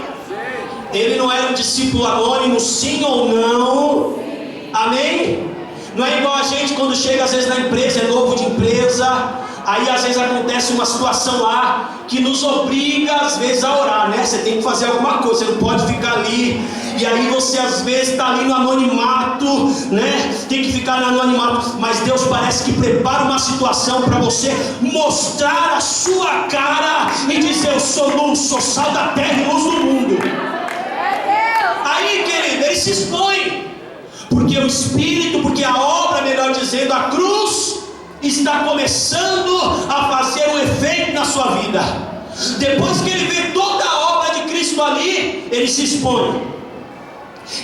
Ele não era um discípulo anônimo, sim ou não? Amém? Não é igual a gente quando chega às vezes na empresa, é novo de empresa, aí às vezes acontece uma situação lá que nos obriga às vezes a orar, né? Você tem que fazer alguma coisa, você não pode ficar ali. E aí você às vezes está ali no anonimato, né? Tem que ficar no anonimato, mas Deus parece que prepara uma situação para você mostrar a sua cara e dizer: eu sou luz, sou sal da terra e luz do mundo. Aí, querido, ele se expõe. Porque o Espírito, porque a obra, melhor dizendo, a cruz, está começando a fazer um efeito na sua vida. Depois que ele vê toda a obra de Cristo ali, ele se expõe.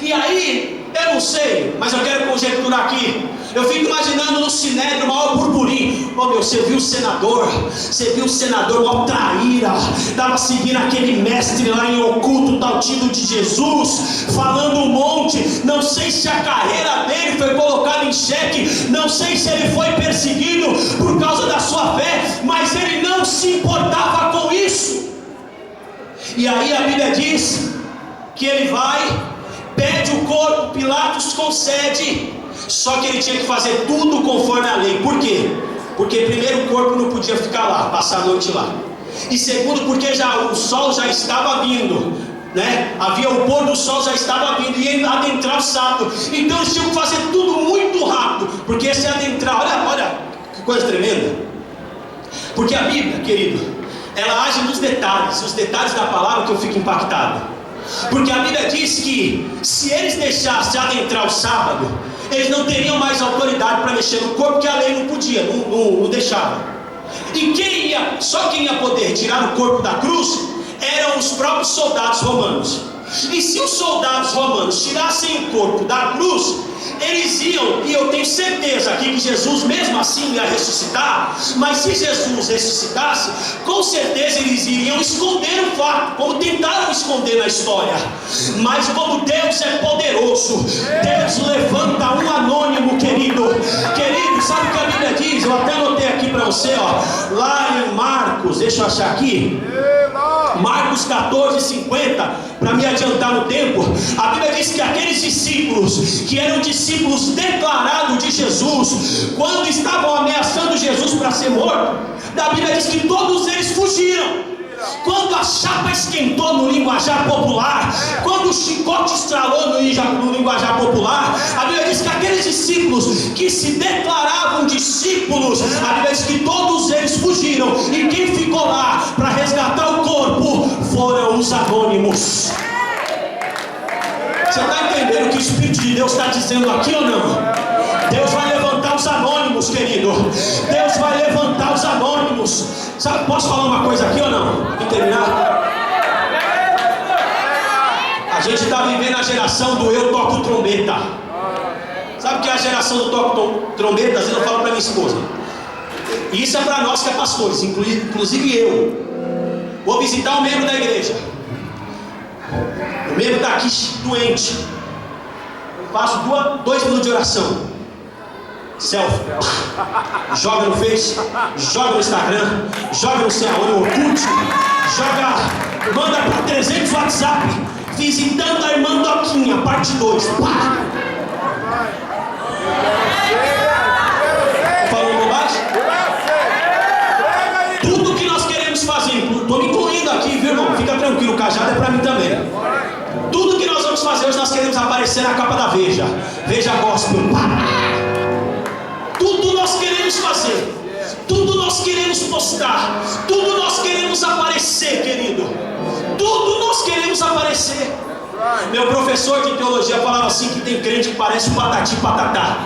E aí, eu não sei, mas eu quero conjecturar aqui. Eu fico imaginando no Sinédrio, o maior burburinho. Oh meu, você viu o senador? Você viu o senador, mal traíra, estava seguindo aquele mestre lá em oculto, tal tido de Jesus, falando um monte. Não sei se a carreira dele foi colocada em xeque, não sei se ele foi perseguido por causa da sua fé, mas ele não se importava com isso. E aí a Bíblia diz que ele vai, pede o corpo, Pilatos concede. Só que ele tinha que fazer tudo conforme a lei. Por quê? Porque primeiro o corpo não podia ficar lá, passar a noite lá. E segundo, porque o sol já estava vindo, né? Havia o pôr do sol, já estava vindo, e ia adentrar o sábado. Então eles tinham que fazer tudo muito rápido, porque esse adentrar, olha que coisa tremenda. Porque a Bíblia, querido, ela age nos detalhes, os detalhes da palavra que eu fico impactado. Porque a Bíblia diz que se eles deixassem adentrar o sábado, eles não teriam mais autoridade para mexer no corpo, porque a lei não podia, não deixava. E só quem ia poder tirar o corpo da cruz eram os próprios soldados romanos. E se os soldados romanos tirassem o corpo da cruz, eles iam, e eu tenho certeza aqui que Jesus mesmo assim ia ressuscitar, mas se Jesus ressuscitasse, com certeza eles iriam esconder o fato, como tentaram esconder na história. Mas como Deus é poderoso, Deus levanta um anônimo, querido, sabe o que a Bíblia diz? Eu até anotei aqui para você, lá em Marcos, deixa eu achar aqui, Marcos 14:50, para me adiantar no tempo. A Bíblia diz que aqueles discípulos, que eram discípulos declarados de Jesus, quando estavam ameaçando Jesus para ser morto, a Bíblia diz que todos eles fugiram. Quando a chapa esquentou no linguajar popular, quando o chicote estralou no linguajar popular, a Bíblia diz que aqueles discípulos que se declaravam discípulos, a Bíblia diz que todos eles fugiram, e quem ficou lá para resgatar o corpo foram os anônimos. Você está entendendo o que o Espírito de Deus está dizendo aqui ou não? Deus vai levantar os anônimos, querido. Deus vai levantar os anônimos. Sabe, posso falar uma coisa aqui ou não? Para terminar. A gente está vivendo a geração do eu toco trombeta. Sabe o que é a geração do toco trombeta? Às vezes eu falo para minha esposa. E isso é para nós que é pastores, inclusive eu. Vou visitar um membro da igreja. O membro está aqui doente. Eu faço 2 minutos de oração. Selfie, joga no Face, joga no Instagram, joga no céu, no Orkut, manda para 300 WhatsApp, visitando a irmã Doquinha, parte 2. Falando bobagem? Tudo que nós queremos fazer, estou me incluindo aqui, viu, irmão? Fica tranquilo, o cajado é para mim também. Tudo que nós vamos fazer hoje, nós queremos aparecer na capa da Veja Gospel. Tudo nós queremos fazer, tudo nós queremos postar, tudo nós queremos aparecer, querido. Tudo nós queremos aparecer. Meu professor de teologia falava assim, que tem crente que parece um patati patatá.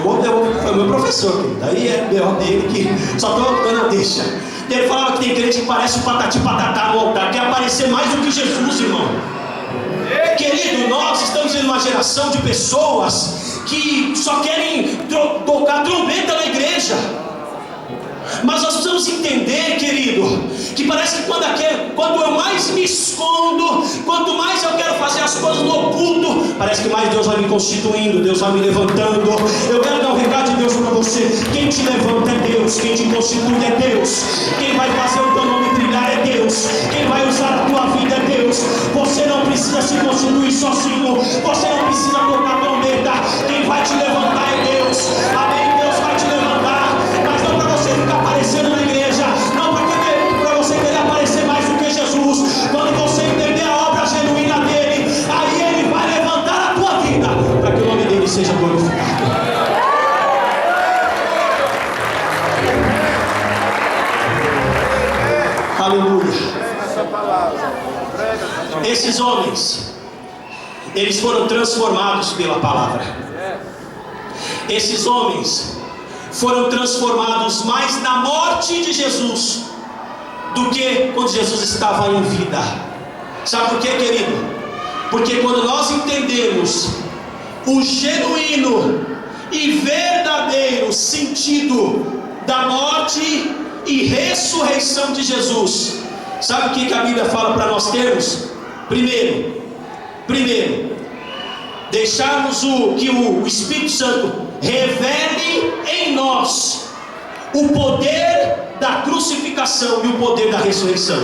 Foi meu professor, querido. Aí é melhor dele, que só estou dando a deixa. Ele falava que tem crente que parece um patati patatá no altar, quer aparecer mais do que Jesus, irmão. Querido, nós estamos em uma geração de pessoas que só querem tocar trombeta na igreja. Mas nós precisamos entender, querido, que parece que quando eu mais me escondo, quanto mais eu quero fazer as coisas no oculto, parece que mais Deus vai me constituindo, Deus vai me levantando. Eu quero dar um recado de Deus para você. Quem te levanta é Deus, quem te constitui é Deus, quem vai fazer o teu nome brilhar é Deus, quem vai usar a tua vida é Deus. Você não precisa se constituir sozinho, você não precisa tocar trombeta. Quem vai te levantar é Deus. Amém? Deus vai te levantar, mas não para você ficar aparecendo na igreja, não para você querer aparecer mais do que Jesus. Quando você entender a obra genuína dele, aí ele vai levantar a tua vida, para que o nome dele seja glorificado. Aleluia. Esses homens, eles foram transformados pela palavra. Esses homens foram transformados mais na morte de Jesus do que quando Jesus estava em vida. Sabe por quê, querido? Porque quando nós entendemos o genuíno e verdadeiro sentido da morte e ressurreição de Jesus. Sabe o que a Bíblia fala para nós termos? Primeiro, deixarmos que o Espírito Santo revele em nós o poder da crucificação e o poder da ressurreição.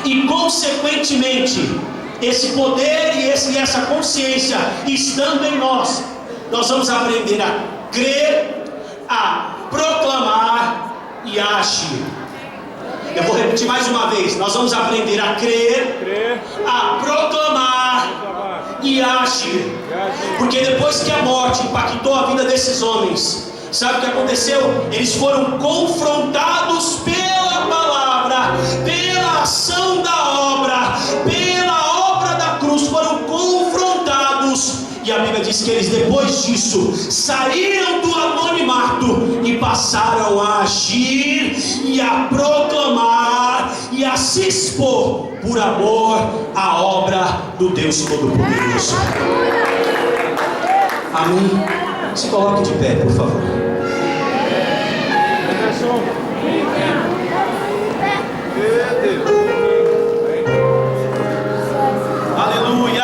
E consequentemente, esse poder e essa consciência estando em nós, nós vamos aprender a crer, a proclamar e a agir. Eu vou repetir mais uma vez. Nós vamos aprender a crer, a proclamar e a agir. Porque depois que a morte impactou a vida desses homens, sabe o que aconteceu? Eles foram confrontados pela palavra, pela ação da obra, pela obra da cruz, foram confrontados. E a Bíblia diz que eles, depois disso, saíram do anonimato e passaram a agir e a proclamar e a se expor por amor à obra do Deus Todo-Poderoso. Amém? Se coloque de pé, por favor. Aleluia!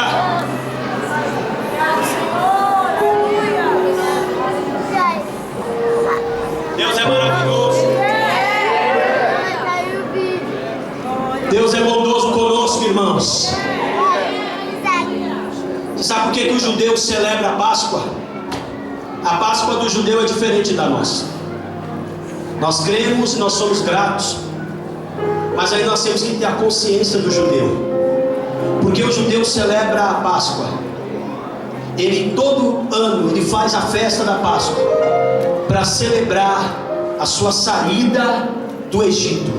Deus é maravilhoso. Deus é bondoso conosco, irmãos. Sabe por que o judeu celebra a Páscoa? A Páscoa do judeu é diferente da nossa. Nós cremos e nós somos gratos, mas aí nós temos que ter a consciência do judeu. Porque o judeu celebra a Páscoa. Ele todo ano ele faz a festa da Páscoa para celebrar a sua saída do Egito,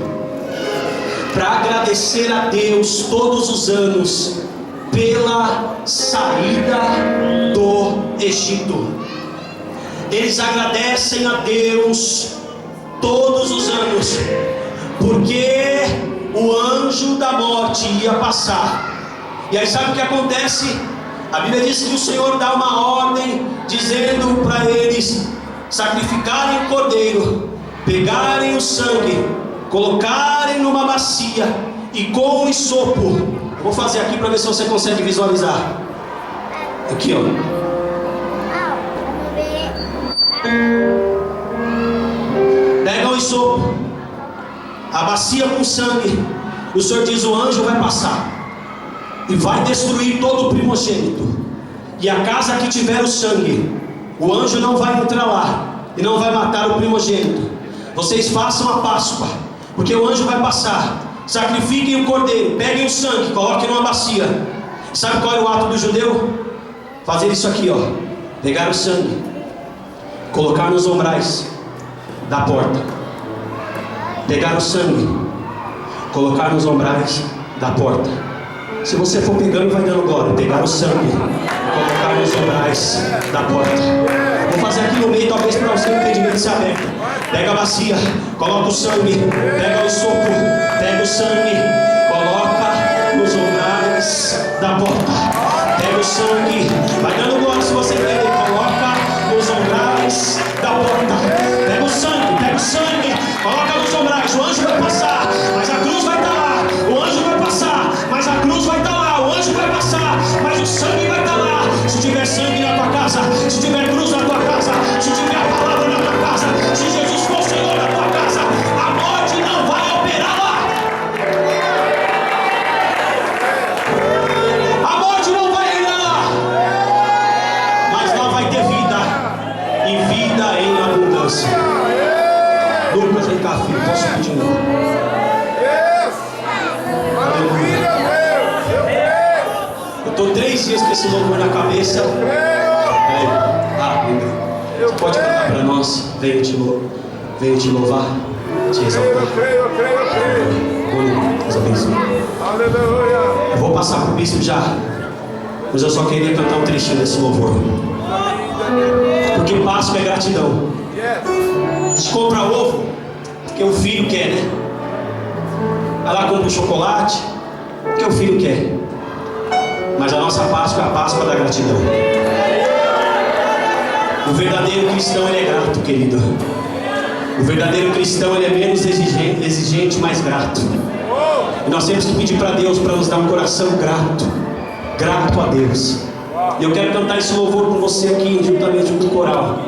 para agradecer a Deus todos os anos pela saída do Egito. Eles agradecem a Deus todos os anos, porque o anjo da morte ia passar. E aí sabe o que acontece? A Bíblia diz que o Senhor dá uma ordem, dizendo para eles sacrificarem o cordeiro, pegarem o sangue, colocarem numa bacia e com o isopo. Vou fazer aqui para ver se você consegue visualizar. Aqui, ó. Pega o isopo, a bacia com sangue. O Senhor diz: o anjo vai passar e vai destruir todo o primogênito. E a casa que tiver o sangue, o anjo não vai entrar lá e não vai matar o primogênito. Vocês façam a Páscoa, porque o anjo vai passar. Sacrifiquem o cordeiro, peguem o sangue, coloquem numa bacia. Sabe qual é o ato do judeu? Fazer isso aqui, ó. Pegar o sangue, colocar nos umbrais da porta. Pegar o sangue, colocar nos umbrais da porta. Se você for pegando, vai dando glória. Pegar o sangue, colocar nos umbrais da porta. Vou fazer aqui no meio, talvez para você o entendimento se aberto. Pega a bacia, coloca o sangue, pega o isopo, pega o sangue, coloca nos umbrais da porta. Pega o sangue, vai dando glória se você entender. Coloca nos umbrais da porta. Pega o sangue, coloca nos umbrais. O anjo vai passar, mas a cruz vai estar lá. O anjo vai passar, mas a cruz vai estar lá. O anjo vai passar, mas o sangue vai estar lá. Se tiver sangue na tua casa, se tiver cruz na tua casa, se tiver a palavra na tua casa, se Jesus for o Senhor na tua casa, a morte não vai operar lá. A morte não vai reinar lá, mas lá vai ter vida, e vida em abundância. Lucas, vem cá, filho, posso pedir de novo? Eu estou 3 dias com esse louvor na cabeça. Você pode cantar para nós? Venho te louvar, te exaltar. Deus abençoe. Eu vou passar para o bispo já, mas eu só queria cantar um trechinho desse louvor. Porque Páscoa é gratidão. A gente compra ovo porque o filho quer, né? Vai lá, compra um chocolate porque o filho quer. Mas a nossa Páscoa é a Páscoa da gratidão. O verdadeiro cristão, ele é grato, querido. O verdadeiro cristão, ele é menos exigente, mais grato. E nós temos que pedir para Deus para nos dar um coração grato. Grato a Deus. E eu quero cantar esse louvor com você aqui, juntamente com o coral,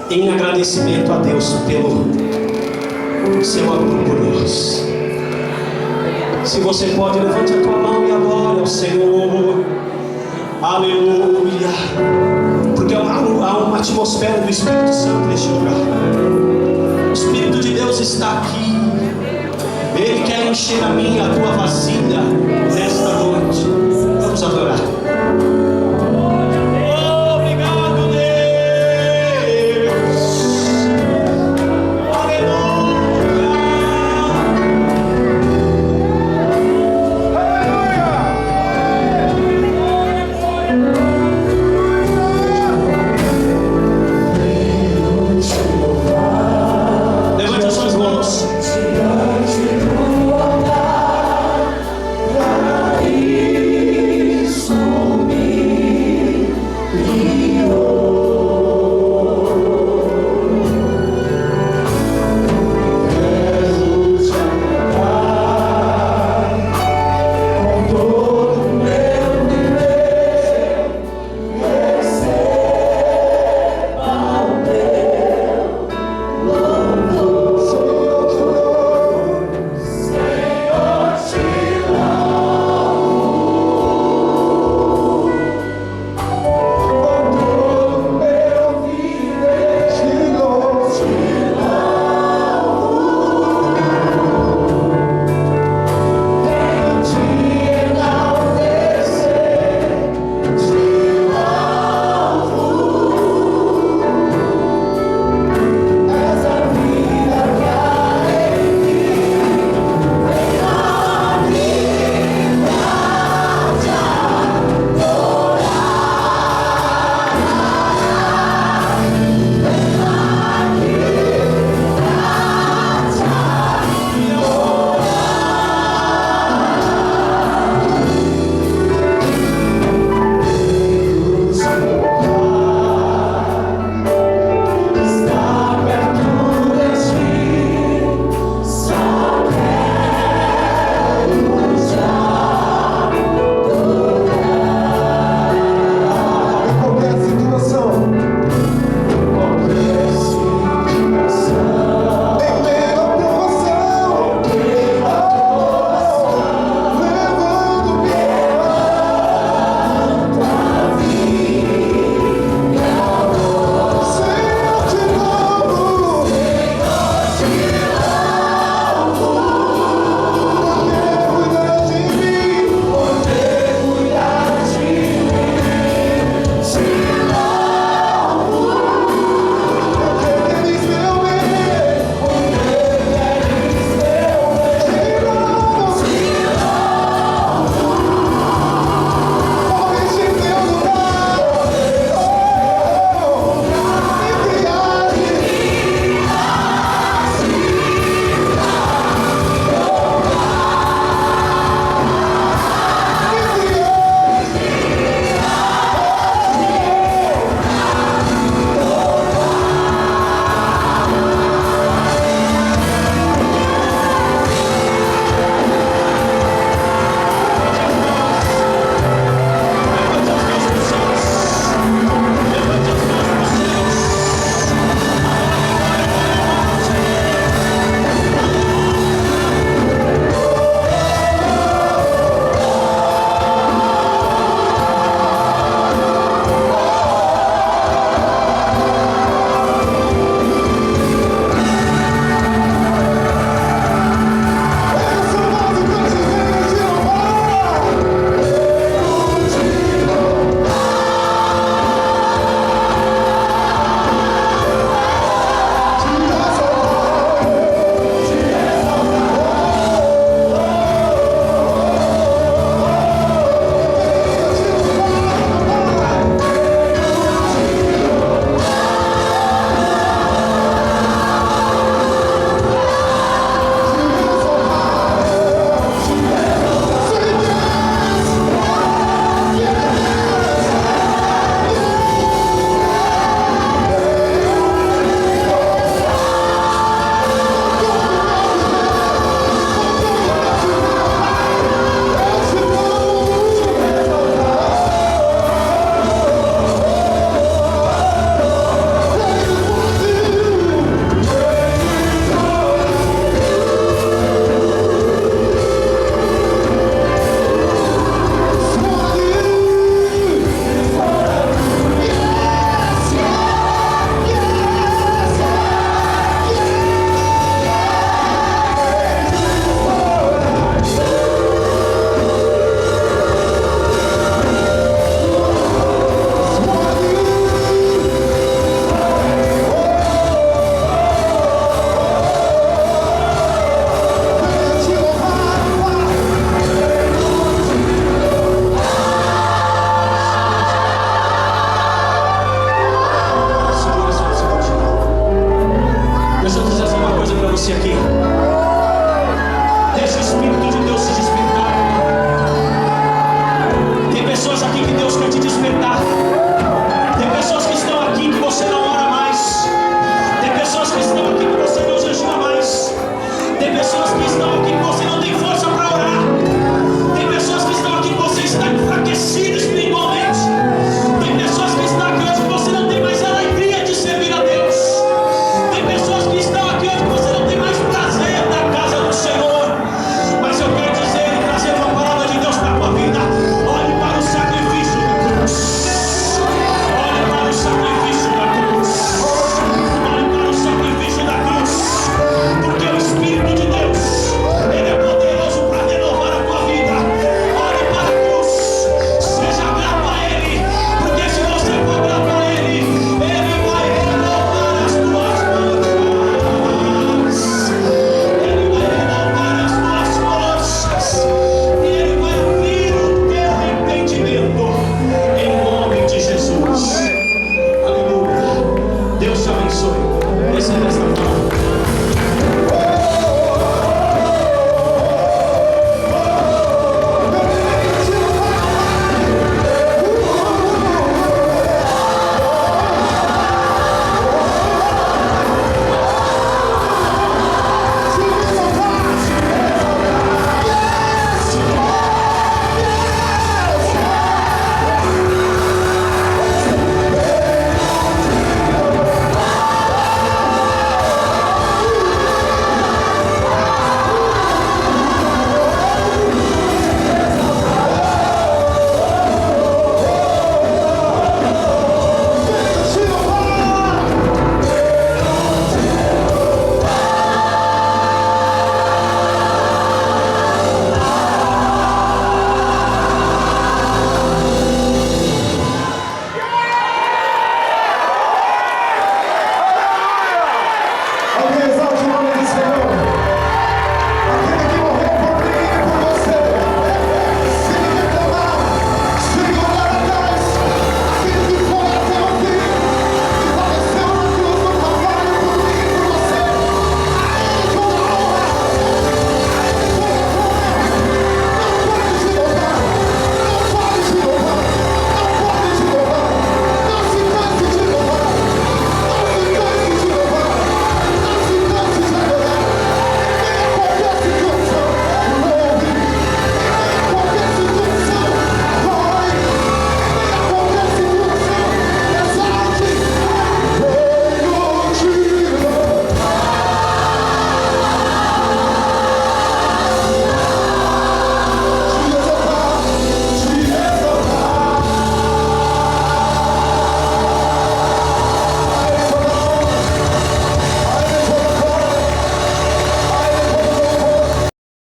em agradecimento a Deus pelo seu amor por nós. Se você pode, levante a tua mão e adore ao Senhor. Aleluia. Porque há uma atmosfera do Espírito Santo neste lugar. O Espírito de Deus está aqui. Ele quer encher a minha, a tua vasilha.